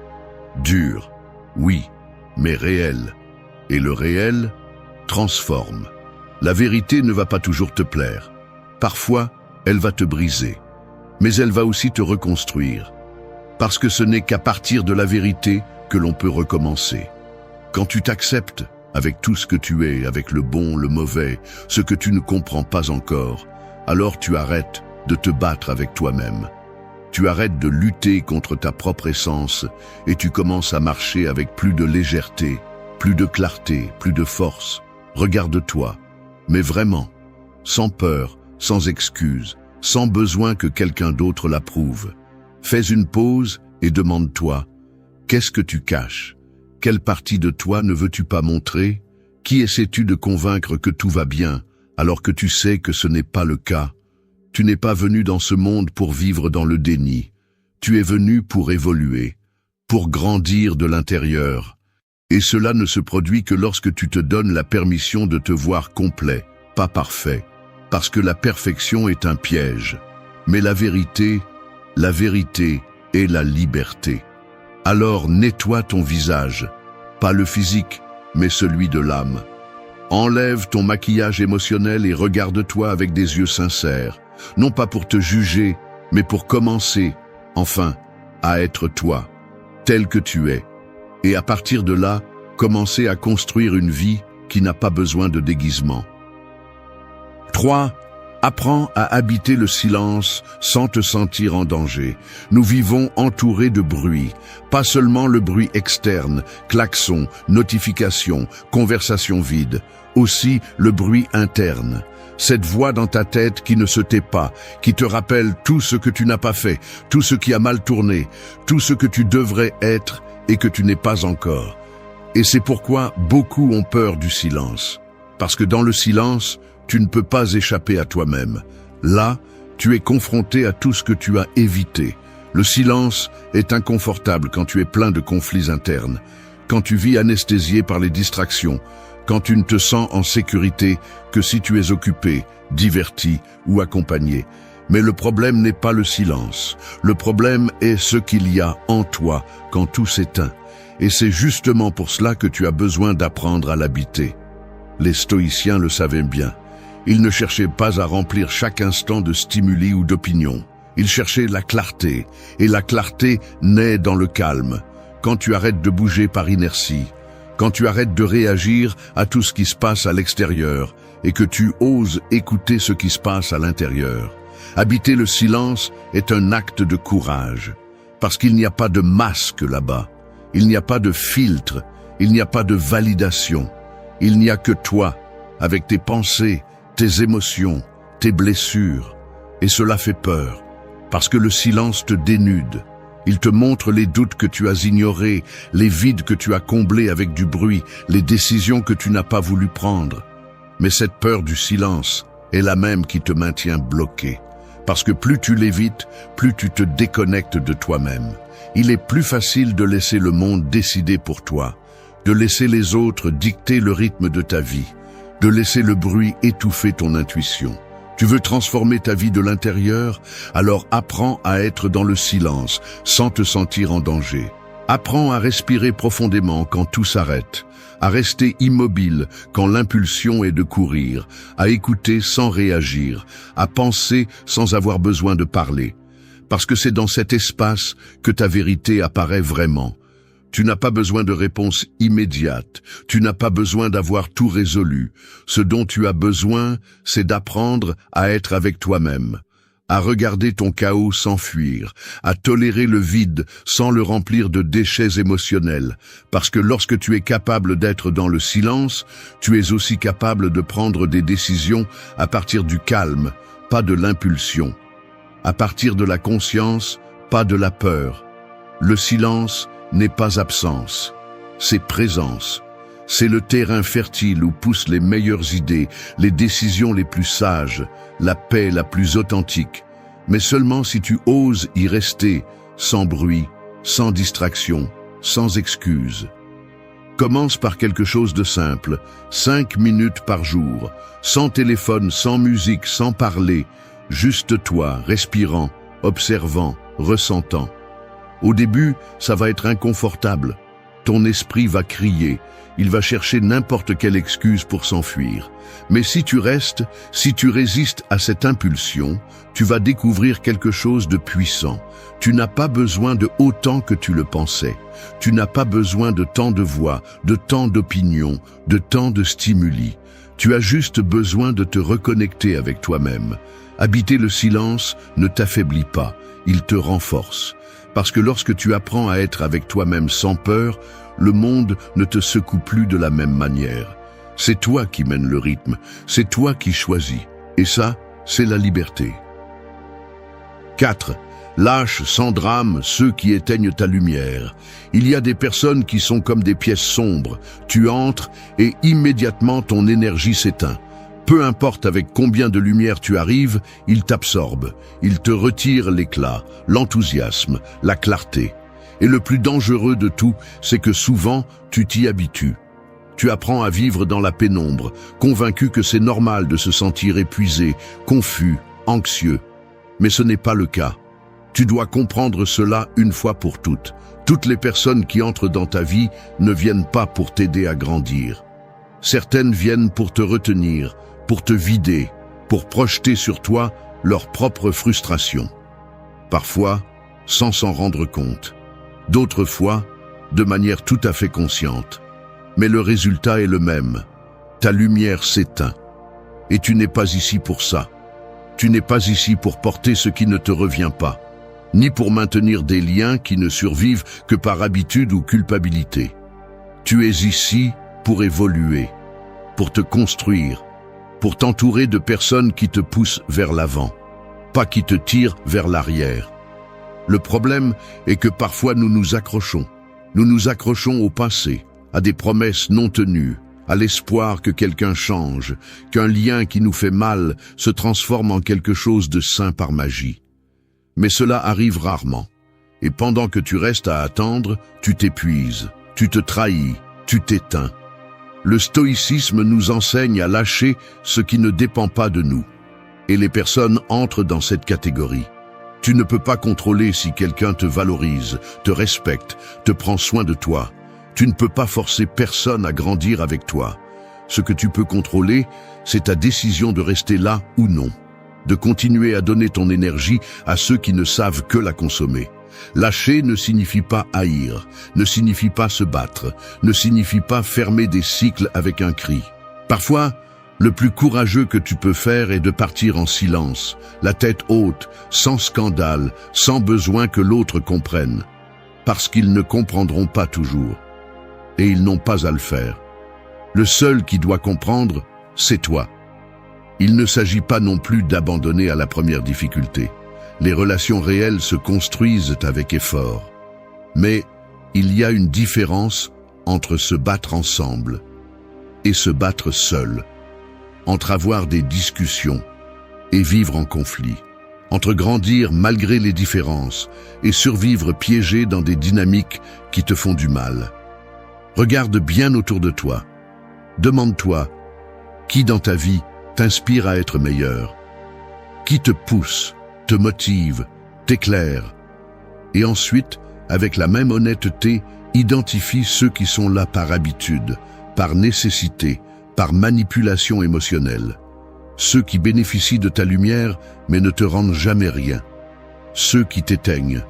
Dur, oui, mais réel. Et le réel transforme. La vérité ne va pas toujours te plaire. Parfois, elle va te briser. Mais elle va aussi te reconstruire. Parce que ce n'est qu'à partir de la vérité que l'on peut recommencer. Quand tu t'acceptes, avec tout ce que tu es, avec le bon, le mauvais, ce que tu ne comprends pas encore, alors tu arrêtes de te battre avec toi-même. Tu arrêtes de lutter contre ta propre essence et tu commences à marcher avec plus de légèreté, plus de clarté, plus de force. Regarde-toi, mais vraiment, sans peur, sans excuse, sans besoin que quelqu'un d'autre l'approuve. Fais une pause et demande-toi, qu'est-ce que tu caches? Quelle partie de toi ne veux-tu pas montrer? Qui essaies-tu de convaincre que tout va bien, alors que tu sais que ce n'est pas le cas? Tu n'es pas venu dans ce monde pour vivre dans le déni. Tu es venu pour évoluer, pour grandir de l'intérieur. Et cela ne se produit que lorsque tu te donnes la permission de te voir complet, pas parfait, parce que la perfection est un piège. Mais la vérité est la liberté. Alors nettoie ton visage, pas le physique, mais celui de l'âme. Enlève ton maquillage émotionnel et regarde-toi avec des yeux sincères, non pas pour te juger, mais pour commencer, enfin, à être toi, tel que tu es. Et à partir de là, commencer à construire une vie qui n'a pas besoin de déguisement. 3. Apprends à habiter le silence sans te sentir en danger. Nous vivons entourés de bruit, pas seulement le bruit externe, klaxons, notifications, conversations vides, aussi le bruit interne. Cette voix dans ta tête qui ne se tait pas, qui te rappelle tout ce que tu n'as pas fait, tout ce qui a mal tourné, tout ce que tu devrais être et que tu n'es pas encore. Et c'est pourquoi beaucoup ont peur du silence. Parce que dans le silence, tu ne peux pas échapper à toi-même. Là, tu es confronté à tout ce que tu as évité. Le silence est inconfortable quand tu es plein de conflits internes, quand tu vis anesthésié par les distractions, quand tu ne te sens en sécurité que si tu es occupé, diverti ou accompagné. Mais le problème n'est pas le silence. Le problème est ce qu'il y a en toi quand tout s'éteint. Et c'est justement pour cela que tu as besoin d'apprendre à l'habiter. Les stoïciens le savaient bien. Ils ne cherchaient pas à remplir chaque instant de stimuli ou d'opinions. Ils cherchaient la clarté, et la clarté naît dans le calme, quand tu arrêtes de bouger par inertie, quand tu arrêtes de réagir à tout ce qui se passe à l'extérieur, et que tu oses écouter ce qui se passe à l'intérieur. Habiter le silence est un acte de courage, parce qu'il n'y a pas de masque là-bas, il n'y a pas de filtre, il n'y a pas de validation, il n'y a que toi, avec tes pensées, tes émotions, tes blessures, et cela fait peur, parce que le silence te dénude. Il te montre les doutes que tu as ignorés, les vides que tu as comblés avec du bruit, les décisions que tu n'as pas voulu prendre. Mais cette peur du silence est la même qui te maintient bloqué, parce que plus tu l'évites, plus tu te déconnectes de toi-même. Il est plus facile de laisser le monde décider pour toi, de laisser les autres dicter le rythme de ta vie, de laisser le bruit étouffer ton intuition. Tu veux transformer ta vie de l'intérieur? Alors apprends à être dans le silence, sans te sentir en danger. Apprends à respirer profondément quand tout s'arrête, à rester immobile quand l'impulsion est de courir, à écouter sans réagir, à penser sans avoir besoin de parler. Parce que c'est dans cet espace que ta vérité apparaît vraiment. Tu n'as pas besoin de réponse immédiate, tu n'as pas besoin d'avoir tout résolu. Ce dont tu as besoin, c'est d'apprendre à être avec toi-même, à regarder ton chaos s'enfuir, à tolérer le vide sans le remplir de déchets émotionnels, parce que lorsque tu es capable d'être dans le silence, tu es aussi capable de prendre des décisions à partir du calme, pas de l'impulsion, à partir de la conscience, pas de la peur. Le silence n'est pas absence, c'est présence. C'est le terrain fertile où poussent les meilleures idées, les décisions les plus sages, la paix la plus authentique. Mais seulement si tu oses y rester, sans bruit, sans distraction, sans excuse. Commence par quelque chose de simple, 5 minutes par jour, sans téléphone, sans musique, sans parler, juste toi, respirant, observant, ressentant. Au début, ça va être inconfortable. Ton esprit va crier, il va chercher n'importe quelle excuse pour s'enfuir. Mais si tu restes, si tu résistes à cette impulsion, tu vas découvrir quelque chose de puissant. Tu n'as pas besoin de autant que tu le pensais. Tu n'as pas besoin de tant de voix, de tant d'opinions, de tant de stimuli. Tu as juste besoin de te reconnecter avec toi-même. Habiter le silence ne t'affaiblit pas, il te renforce. Parce que lorsque tu apprends à être avec toi-même sans peur, le monde ne te secoue plus de la même manière. C'est toi qui mènes le rythme, c'est toi qui choisis. Et ça, c'est la liberté. 4. Lâche sans drame ceux qui éteignent ta lumière. Il y a des personnes qui sont comme des pièces sombres. Tu entres et immédiatement ton énergie s'éteint. Peu importe avec combien de lumière tu arrives, il t'absorbe. Il te retire l'éclat, l'enthousiasme, la clarté. Et le plus dangereux de tout, c'est que souvent, tu t'y habitues. Tu apprends à vivre dans la pénombre, convaincu que c'est normal de se sentir épuisé, confus, anxieux. Mais ce n'est pas le cas. Tu dois comprendre cela une fois pour toutes. Toutes les personnes qui entrent dans ta vie ne viennent pas pour t'aider à grandir. Certaines viennent pour te retenir, pour te vider, pour projeter sur toi leur propre frustration. Parfois, sans s'en rendre compte. D'autres fois, de manière tout à fait consciente. Mais le résultat est le même. Ta lumière s'éteint. Et tu n'es pas ici pour ça. Tu n'es pas ici pour porter ce qui ne te revient pas, ni pour maintenir des liens qui ne survivent que par habitude ou culpabilité. Tu es ici pour évoluer, pour te construire, pour t'entourer de personnes qui te poussent vers l'avant, pas qui te tirent vers l'arrière. Le problème est que parfois nous nous accrochons. Nous nous accrochons au passé, à des promesses non tenues, à l'espoir que quelqu'un change, qu'un lien qui nous fait mal se transforme en quelque chose de sain par magie. Mais cela arrive rarement. Et pendant que tu restes à attendre, tu t'épuises, tu te trahis, tu t'éteins. Le stoïcisme nous enseigne à lâcher ce qui ne dépend pas de nous. Et les personnes entrent dans cette catégorie. Tu ne peux pas contrôler si quelqu'un te valorise, te respecte, te prend soin de toi. Tu ne peux pas forcer personne à grandir avec toi. Ce que tu peux contrôler, c'est ta décision de rester là ou non. De continuer à donner ton énergie à ceux qui ne savent que la consommer. Lâcher ne signifie pas haïr, ne signifie pas se battre, ne signifie pas fermer des cycles avec un cri. Parfois, le plus courageux que tu peux faire est de partir en silence, la tête haute, sans scandale, sans besoin que l'autre comprenne. Parce qu'ils ne comprendront pas toujours. Et ils n'ont pas à le faire. Le seul qui doit comprendre, c'est toi. Il ne s'agit pas non plus d'abandonner à la première difficulté. Les relations réelles se construisent avec effort. Mais il y a une différence entre se battre ensemble et se battre seul, entre avoir des discussions et vivre en conflit, entre grandir malgré les différences et survivre piégé dans des dynamiques qui te font du mal. Regarde bien autour de toi. Demande-toi, qui dans ta vie t'inspire à être meilleur? Qui te pousse, te motive, t'éclaire? Et ensuite, avec la même honnêteté, identifie ceux qui sont là par habitude, par nécessité, par manipulation émotionnelle. Ceux qui bénéficient de ta lumière mais ne te rendent jamais rien. Ceux qui t'éteignent.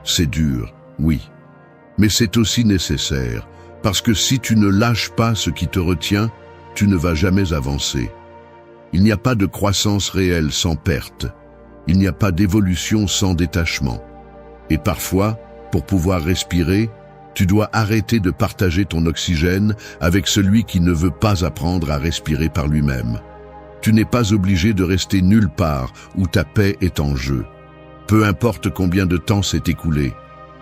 C'est dur, oui. Mais c'est aussi nécessaire, parce que si tu ne lâches pas ce qui te retient, tu ne vas jamais avancer. Il n'y a pas de croissance réelle sans perte. Il n'y a pas d'évolution sans détachement. Et parfois, pour pouvoir respirer, tu dois arrêter de partager ton oxygène avec celui qui ne veut pas apprendre à respirer par lui-même. Tu n'es pas obligé de rester nulle part où ta paix est en jeu. Peu importe combien de temps s'est écoulé,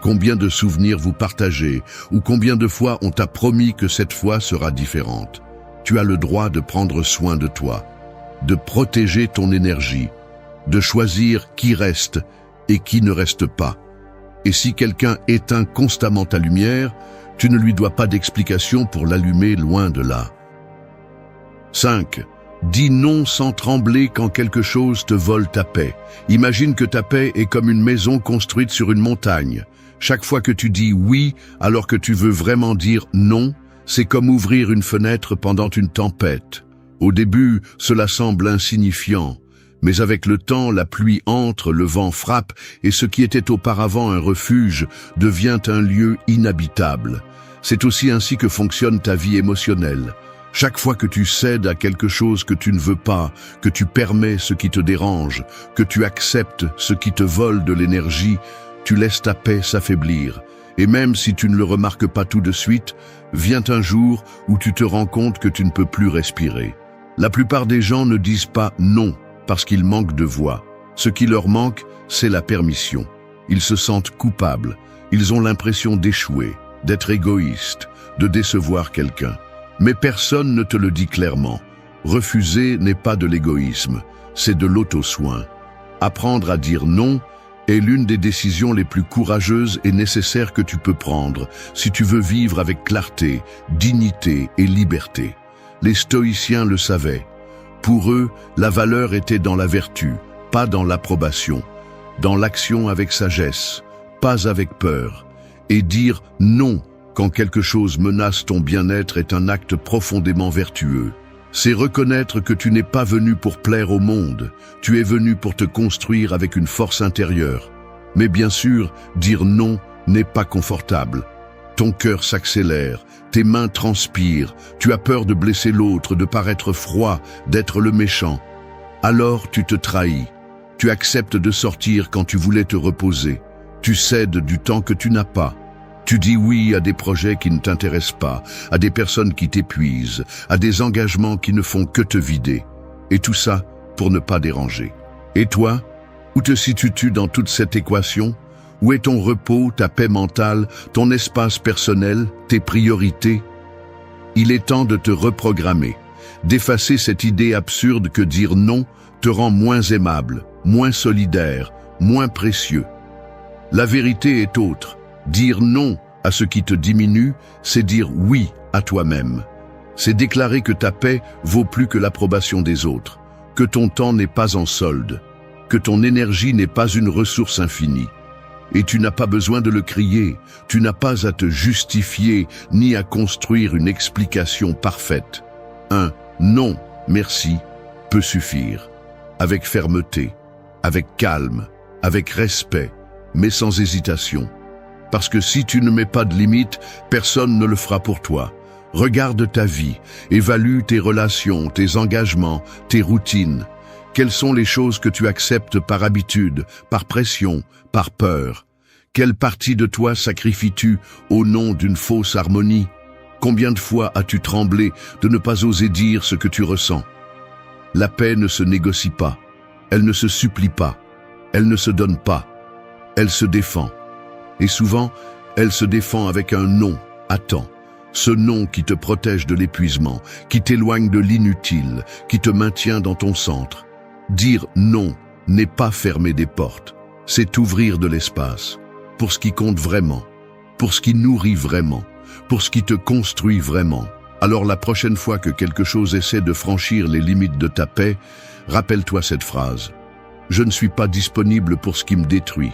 combien de souvenirs vous partagez, ou combien de fois on t'a promis que cette fois sera différente. Tu as le droit de prendre soin de toi, de protéger ton énergie, de choisir qui reste et qui ne reste pas. Et si quelqu'un éteint constamment ta lumière, tu ne lui dois pas d'explication pour l'allumer, loin de là. 5. Dis non sans trembler quand quelque chose te vole ta paix. Imagine que ta paix est comme une maison construite sur une montagne. Chaque fois que tu dis oui alors que tu veux vraiment dire non, c'est comme ouvrir une fenêtre pendant une tempête. Au début, cela semble insignifiant, mais avec le temps, la pluie entre, le vent frappe, et ce qui était auparavant un refuge devient un lieu inhabitable. C'est aussi ainsi que fonctionne ta vie émotionnelle. Chaque fois que tu cèdes à quelque chose que tu ne veux pas, que tu permets ce qui te dérange, que tu acceptes ce qui te vole de l'énergie, tu laisses ta paix s'affaiblir. Et même si tu ne le remarques pas tout de suite, vient un jour où tu te rends compte que tu ne peux plus respirer. La plupart des gens ne disent pas non parce qu'ils manquent de voix. Ce qui leur manque, c'est la permission. Ils se sentent coupables. Ils ont l'impression d'échouer, d'être égoïstes, de décevoir quelqu'un. Mais personne ne te le dit clairement. Refuser n'est pas de l'égoïsme, c'est de l'auto-soin. Apprendre à dire non est l'une des décisions les plus courageuses et nécessaires que tu peux prendre si tu veux vivre avec clarté, dignité et liberté. Les stoïciens le savaient. Pour eux, la valeur était dans la vertu, pas dans l'approbation, dans l'action avec sagesse, pas avec peur. Et dire non quand quelque chose menace ton bien-être est un acte profondément vertueux. C'est reconnaître que tu n'es pas venu pour plaire au monde, tu es venu pour te construire avec une force intérieure. Mais bien sûr, dire non n'est pas confortable. Ton cœur s'accélère, tes mains transpirent, tu as peur de blesser l'autre, de paraître froid, d'être le méchant. Alors tu te trahis, tu acceptes de sortir quand tu voulais te reposer, tu cèdes du temps que tu n'as pas. Tu dis oui à des projets qui ne t'intéressent pas, à des personnes qui t'épuisent, à des engagements qui ne font que te vider. Et tout ça pour ne pas déranger. Et toi, où te situes-tu dans toute cette équation? Où est ton repos, ta paix mentale, ton espace personnel, tes priorités? Il est temps de te reprogrammer, d'effacer cette idée absurde que dire non te rend moins aimable, moins solidaire, moins précieux. La vérité est autre. Dire non à ce qui te diminue, c'est dire oui à toi-même. C'est déclarer que ta paix vaut plus que l'approbation des autres, que ton temps n'est pas en solde, que ton énergie n'est pas une ressource infinie. Et tu n'as pas besoin de le crier, tu n'as pas à te justifier ni à construire une explication parfaite. Un « non, merci » peut suffire, avec fermeté, avec calme, avec respect, mais sans hésitation. Parce que si tu ne mets pas de limite, personne ne le fera pour toi. Regarde ta vie, évalue tes relations, tes engagements, tes routines. Quelles sont les choses que tu acceptes par habitude, par pression, par peur? Quelle partie de toi sacrifies-tu au nom d'une fausse harmonie? Combien de fois as-tu tremblé de ne pas oser dire ce que tu ressens? La paix ne se négocie pas, elle ne se supplie pas, elle ne se donne pas, elle se défend. Et souvent, elle se défend avec un non à temps. Ce non qui te protège de l'épuisement, qui t'éloigne de l'inutile, qui te maintient dans ton centre. Dire non n'est pas fermer des portes, c'est ouvrir de l'espace. Pour ce qui compte vraiment, pour ce qui nourrit vraiment, pour ce qui te construit vraiment. Alors la prochaine fois que quelque chose essaie de franchir les limites de ta paix, rappelle-toi cette phrase. Je ne suis pas disponible pour ce qui me détruit.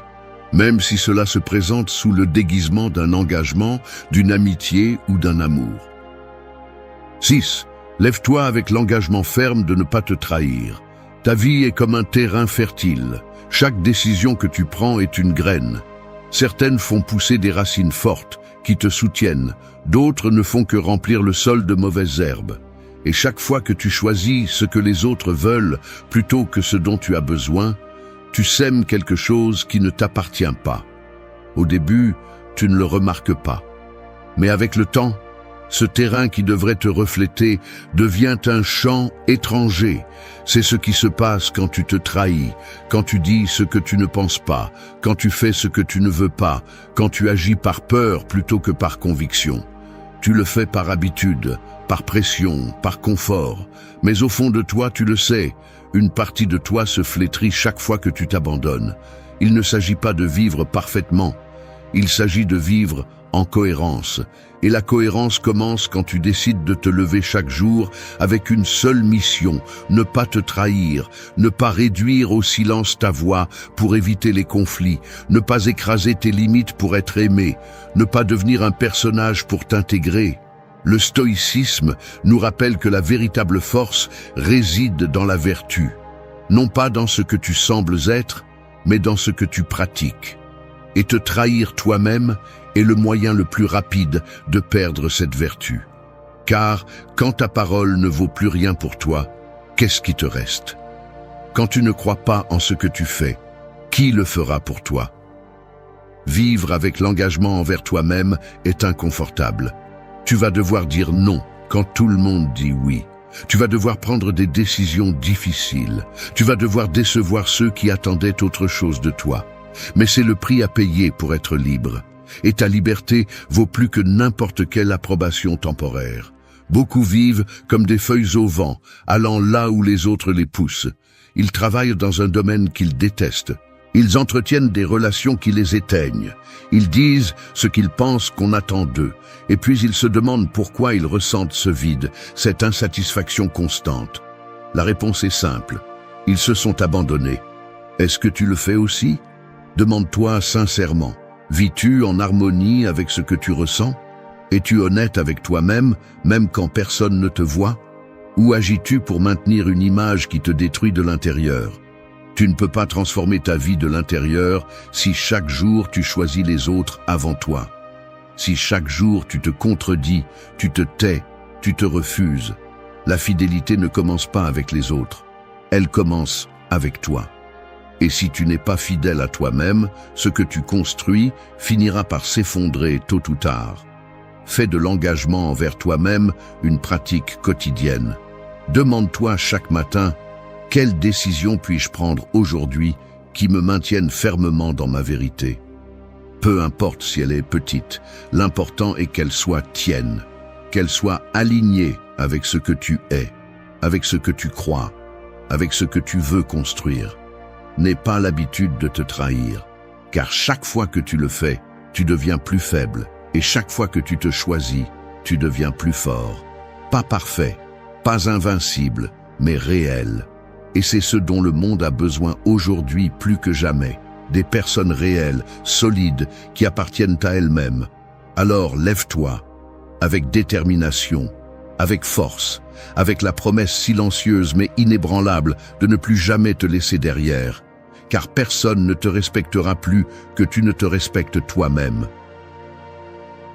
Même si cela se présente sous le déguisement d'un engagement, d'une amitié ou d'un amour. 6. Lève-toi avec l'engagement ferme de ne pas te trahir. Ta vie est comme un terrain fertile. Chaque décision que tu prends est une graine. Certaines font pousser des racines fortes qui te soutiennent, d'autres ne font que remplir le sol de mauvaises herbes. Et chaque fois que tu choisis ce que les autres veulent plutôt que ce dont tu as besoin, Tu sèmes quelque chose qui ne t'appartient pas. Au début, tu ne le remarques pas. Mais avec le temps, ce terrain qui devrait te refléter devient un champ étranger. C'est ce qui se passe quand tu te trahis, quand tu dis ce que tu ne penses pas, quand tu fais ce que tu ne veux pas, quand tu agis par peur plutôt que par conviction. Tu le fais par habitude, par pression, par confort. Mais au fond de toi, tu le sais, une partie de toi se flétrit chaque fois que tu t'abandonnes. Il ne s'agit pas de vivre parfaitement, il s'agit de vivre en cohérence. Et la cohérence commence quand tu décides de te lever chaque jour avec une seule mission, ne pas te trahir, ne pas réduire au silence ta voix pour éviter les conflits, ne pas écraser tes limites pour être aimé, ne pas devenir un personnage pour t'intégrer. Le stoïcisme nous rappelle que la véritable force réside dans la vertu, non pas dans ce que tu sembles être, mais dans ce que tu pratiques. Et te trahir toi-même est le moyen le plus rapide de perdre cette vertu. Car quand ta parole ne vaut plus rien pour toi, qu'est-ce qui te reste? Quand tu ne crois pas en ce que tu fais, qui le fera pour toi? Vivre avec l'engagement envers toi-même est inconfortable. Tu vas devoir dire non quand tout le monde dit oui. Tu vas devoir prendre des décisions difficiles. Tu vas devoir décevoir ceux qui attendaient autre chose de toi. Mais c'est le prix à payer pour être libre. Et ta liberté vaut plus que n'importe quelle approbation temporaire. Beaucoup vivent comme des feuilles au vent, allant là où les autres les poussent. Ils travaillent dans un domaine qu'ils détestent. Ils entretiennent des relations qui les éteignent. Ils disent ce qu'ils pensent qu'on attend d'eux. Et puis ils se demandent pourquoi ils ressentent ce vide, cette insatisfaction constante. La réponse est simple. Ils se sont abandonnés. Est-ce que tu le fais aussi? Demande-toi sincèrement. Vis-tu en harmonie avec ce que tu ressens? Es-tu honnête avec toi-même, même quand personne ne te voit? Ou agis-tu pour maintenir une image qui te détruit de l'intérieur? Tu ne peux pas transformer ta vie de l'intérieur si chaque jour tu choisis les autres avant toi. Si chaque jour tu te contredis, tu te tais, tu te refuses. La fidélité ne commence pas avec les autres, elle commence avec toi. Et si tu n'es pas fidèle à toi-même, ce que tu construis finira par s'effondrer tôt ou tard. Fais de l'engagement envers toi-même une pratique quotidienne. Demande-toi chaque matin, quelle décision puis-je prendre aujourd'hui qui me maintienne fermement dans ma vérité? Peu importe si elle est petite, l'important est qu'elle soit tienne, qu'elle soit alignée avec ce que tu es, avec ce que tu crois, avec ce que tu veux construire. N'aie pas l'habitude de te trahir, car chaque fois que tu le fais, tu deviens plus faible, et chaque fois que tu te choisis, tu deviens plus fort. Pas parfait, pas invincible, mais réel. Et c'est ce dont le monde a besoin aujourd'hui plus que jamais, des personnes réelles, solides, qui appartiennent à elles-mêmes. Alors lève-toi, avec détermination, avec force, avec la promesse silencieuse mais inébranlable de ne plus jamais te laisser derrière, car personne ne te respectera plus que tu ne te respectes toi-même.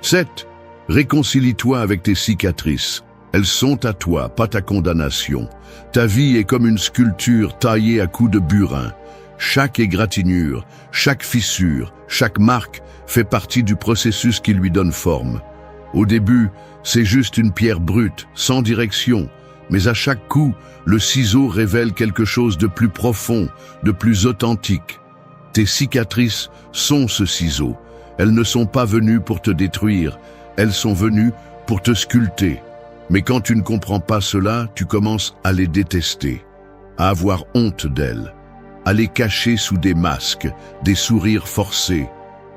7. Réconcilie-toi avec tes cicatrices. Elles sont à toi, pas ta condamnation. Ta vie est comme une sculpture taillée à coups de burin. Chaque égratignure, chaque fissure, chaque marque fait partie du processus qui lui donne forme. Au début, c'est juste une pierre brute, sans direction, mais à chaque coup, le ciseau révèle quelque chose de plus profond, de plus authentique. Tes cicatrices sont ce ciseau. Elles ne sont pas venues pour te détruire, elles sont venues pour te sculpter. Mais quand tu ne comprends pas cela, tu commences à les détester, à avoir honte d'elles, à les cacher sous des masques, des sourires forcés,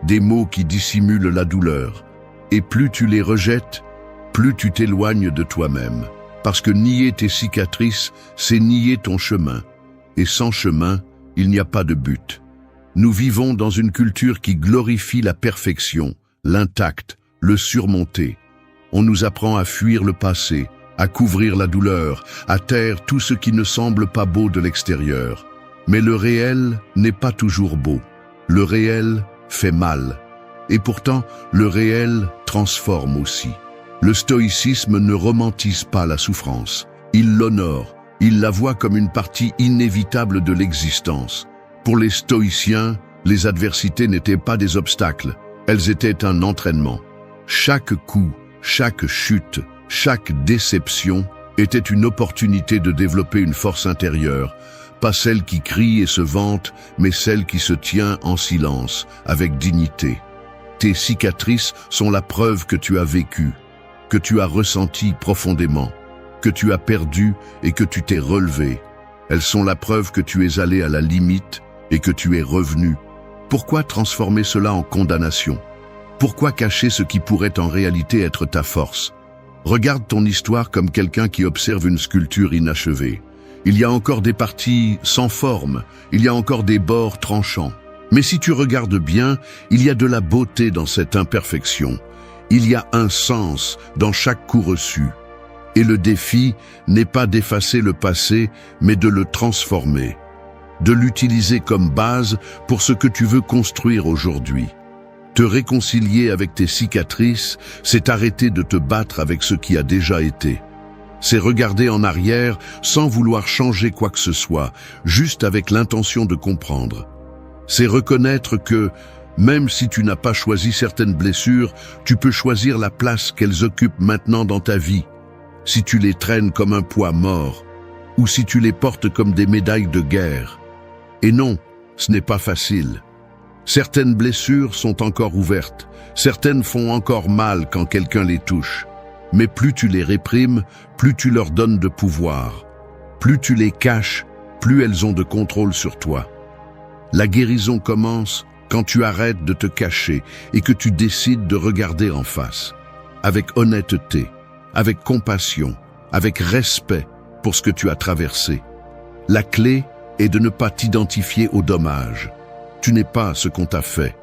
des mots qui dissimulent la douleur. Et plus tu les rejettes, plus tu t'éloignes de toi-même. Parce que nier tes cicatrices, c'est nier ton chemin. Et sans chemin, il n'y a pas de but. Nous vivons dans une culture qui glorifie la perfection, l'intact, le surmonté. On nous apprend à fuir le passé, à couvrir la douleur, à taire tout ce qui ne semble pas beau de l'extérieur. Mais le réel n'est pas toujours beau. Le réel fait mal. Et pourtant, le réel transforme aussi. Le stoïcisme ne romantise pas la souffrance. Il l'honore, il la voit comme une partie inévitable de l'existence. Pour les stoïciens, les adversités n'étaient pas des obstacles, elles étaient un entraînement. Chaque coup, chaque chute, chaque déception était une opportunité de développer une force intérieure, pas celle qui crie et se vante, mais celle qui se tient en silence, avec dignité. Tes cicatrices sont la preuve que tu as vécu, que tu as ressenti profondément, que tu as perdu et que tu t'es relevé. Elles sont la preuve que tu es allé à la limite et que tu es revenu. Pourquoi transformer cela en condamnation? Pourquoi cacher ce qui pourrait en réalité être ta force? Regarde ton histoire comme quelqu'un qui observe une sculpture inachevée. Il y a encore des parties sans forme, il y a encore des bords tranchants. Mais si tu regardes bien, il y a de la beauté dans cette imperfection. Il y a un sens dans chaque coup reçu. Et le défi n'est pas d'effacer le passé, mais de le transformer, de l'utiliser comme base pour ce que tu veux construire aujourd'hui. Te réconcilier avec tes cicatrices, c'est arrêter de te battre avec ce qui a déjà été. C'est regarder en arrière sans vouloir changer quoi que ce soit, juste avec l'intention de comprendre. C'est reconnaître que, même si tu n'as pas choisi certaines blessures, tu peux choisir la place qu'elles occupent maintenant dans ta vie. Si tu les traînes comme un poids mort, ou si tu les portes comme des médailles de guerre. Et non, ce n'est pas facile. Certaines blessures sont encore ouvertes, certaines font encore mal quand quelqu'un les touche. Mais plus tu les réprimes, plus tu leur donnes de pouvoir. Plus tu les caches, plus elles ont de contrôle sur toi. La guérison commence quand tu arrêtes de te cacher et que tu décides de regarder en face, avec honnêteté, avec compassion, avec respect pour ce que tu as traversé. La clé est de ne pas t'identifier au dommage. Tu n'es pas ce qu'on t'a fait.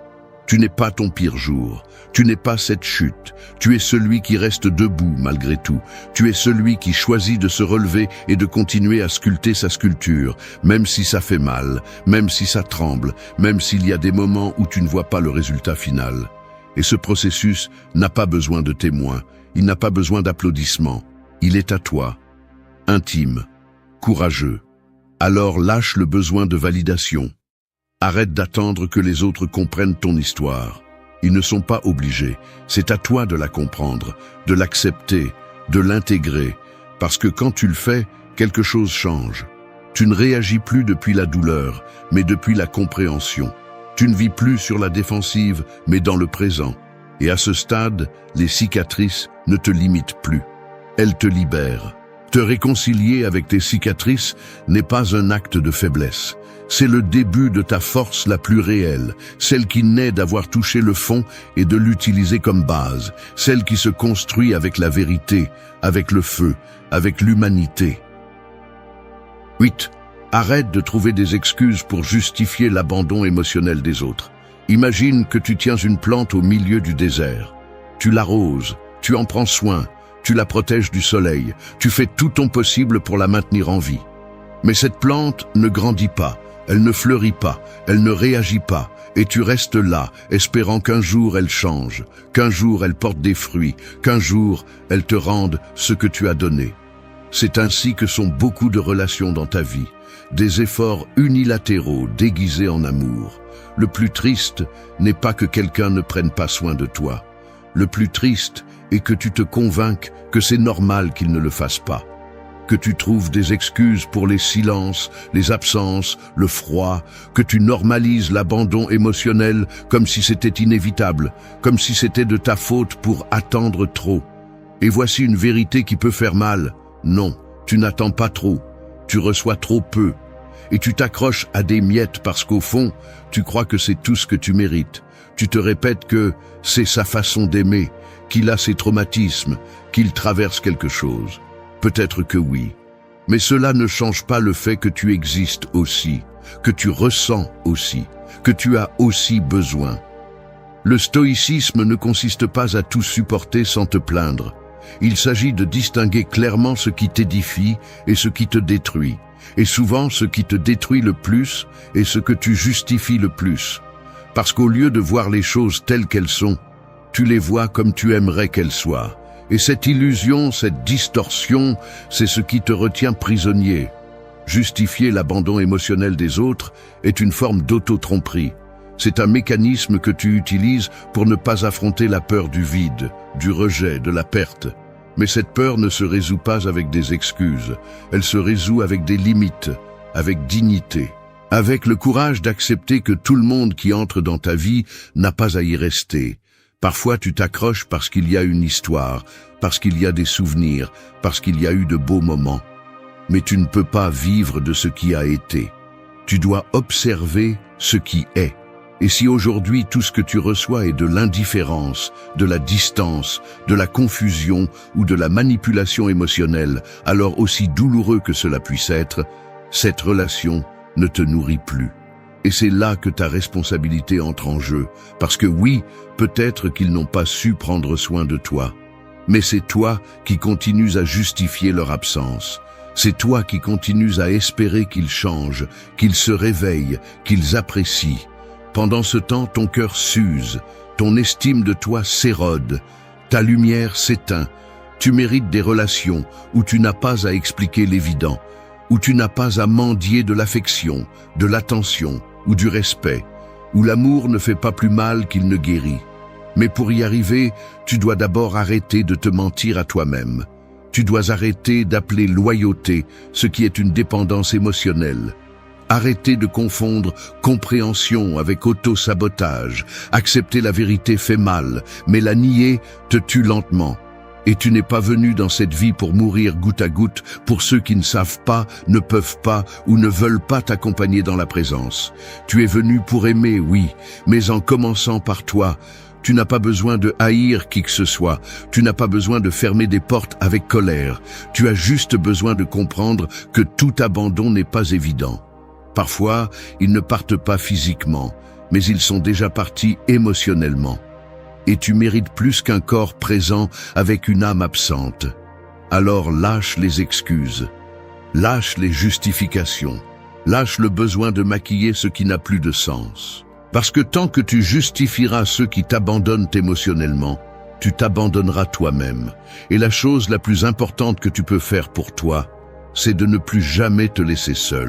Tu n'es pas ton pire jour. Tu n'es pas cette chute. Tu es celui qui reste debout malgré tout. Tu es celui qui choisit de se relever et de continuer à sculpter sa sculpture, même si ça fait mal, même si ça tremble, même s'il y a des moments où tu ne vois pas le résultat final. Et ce processus n'a pas besoin de témoins. Il n'a pas besoin d'applaudissements. Il est à toi, intime, courageux. Alors lâche le besoin de validation. Arrête d'attendre que les autres comprennent ton histoire. Ils ne sont pas obligés. C'est à toi de la comprendre, de l'accepter, de l'intégrer. Parce que quand tu le fais, quelque chose change. Tu ne réagis plus depuis la douleur, mais depuis la compréhension. Tu ne vis plus sur la défensive, mais dans le présent. Et à ce stade, les cicatrices ne te limitent plus. Elles te libèrent. Te réconcilier avec tes cicatrices n'est pas un acte de faiblesse. C'est le début de ta force la plus réelle, celle qui naît d'avoir touché le fond et de l'utiliser comme base, celle qui se construit avec la vérité, avec le feu, avec l'humanité. 8. Arrête de trouver des excuses pour justifier l'abandon émotionnel des autres. Imagine que tu tiens une plante au milieu du désert. Tu l'arroses, tu en prends soin, tu la protèges du soleil, tu fais tout ton possible pour la maintenir en vie. Mais cette plante ne grandit pas, elle ne fleurit pas, elle ne réagit pas, et tu restes là, espérant qu'un jour elle change, qu'un jour elle porte des fruits, qu'un jour elle te rende ce que tu as donné. C'est ainsi que sont beaucoup de relations dans ta vie, des efforts unilatéraux déguisés en amour. Le plus triste n'est pas que quelqu'un ne prenne pas soin de toi. Le plus triste est que tu te convainques que c'est normal qu'il ne le fasse pas. Que tu trouves des excuses pour les silences, les absences, le froid, que tu normalises l'abandon émotionnel comme si c'était inévitable, comme si c'était de ta faute pour attendre trop. Et voici une vérité qui peut faire mal. Non, tu n'attends pas trop, tu reçois trop peu. Et tu t'accroches à des miettes parce qu'au fond, tu crois que c'est tout ce que tu mérites. Tu te répètes que c'est sa façon d'aimer, qu'il a ses traumatismes, qu'il traverse quelque chose. Peut-être que oui. Mais cela ne change pas le fait que tu existes aussi, que tu ressens aussi, que tu as aussi besoin. Le stoïcisme ne consiste pas à tout supporter sans te plaindre. Il s'agit de distinguer clairement ce qui t'édifie et ce qui te détruit. Et souvent, ce qui te détruit le plus est ce que tu justifies le plus. Parce qu'au lieu de voir les choses telles qu'elles sont, tu les vois comme tu aimerais qu'elles soient. Et cette illusion, cette distorsion, c'est ce qui te retient prisonnier. Justifier l'abandon émotionnel des autres est une forme d'auto-tromperie. C'est un mécanisme que tu utilises pour ne pas affronter la peur du vide, du rejet, de la perte. Mais cette peur ne se résout pas avec des excuses, elle se résout avec des limites, avec dignité, avec le courage d'accepter que tout le monde qui entre dans ta vie n'a pas à y rester. Parfois tu t'accroches parce qu'il y a une histoire, parce qu'il y a des souvenirs, parce qu'il y a eu de beaux moments. Mais tu ne peux pas vivre de ce qui a été. Tu dois observer ce qui est. Et si aujourd'hui tout ce que tu reçois est de l'indifférence, de la distance, de la confusion ou de la manipulation émotionnelle, alors aussi douloureux que cela puisse être, cette relation ne te nourrit plus. Et c'est là que ta responsabilité entre en jeu, parce que oui, peut-être qu'ils n'ont pas su prendre soin de toi, mais c'est toi qui continues à justifier leur absence. C'est toi qui continues à espérer qu'ils changent, qu'ils se réveillent, qu'ils apprécient. Pendant ce temps, ton cœur s'use, ton estime de toi s'érode, ta lumière s'éteint. Tu mérites des relations où tu n'as pas à expliquer l'évident, où tu n'as pas à mendier de l'affection, de l'attention ou du respect, où l'amour ne fait pas plus mal qu'il ne guérit. Mais pour y arriver, tu dois d'abord arrêter de te mentir à toi-même. Tu dois arrêter d'appeler loyauté ce qui est une dépendance émotionnelle. Arrêter de confondre compréhension avec auto-sabotage. Accepter la vérité fait mal, mais la nier te tue lentement. Et tu n'es pas venu dans cette vie pour mourir goutte à goutte pour ceux qui ne savent pas, ne peuvent pas ou ne veulent pas t'accompagner dans la présence. Tu es venu pour aimer, oui, mais en commençant par toi. Tu n'as pas besoin de haïr qui que ce soit. Tu n'as pas besoin de fermer des portes avec colère. Tu as juste besoin de comprendre que tout abandon n'est pas évident. Parfois, ils ne partent pas physiquement, mais ils sont déjà partis émotionnellement. Et tu mérites plus qu'un corps présent avec une âme absente. Alors lâche les excuses, lâche les justifications, lâche le besoin de maquiller ce qui n'a plus de sens. Parce que tant que tu justifieras ceux qui t'abandonnent émotionnellement, tu t'abandonneras toi-même. Et la chose la plus importante que tu peux faire pour toi, c'est de ne plus jamais te laisser seul.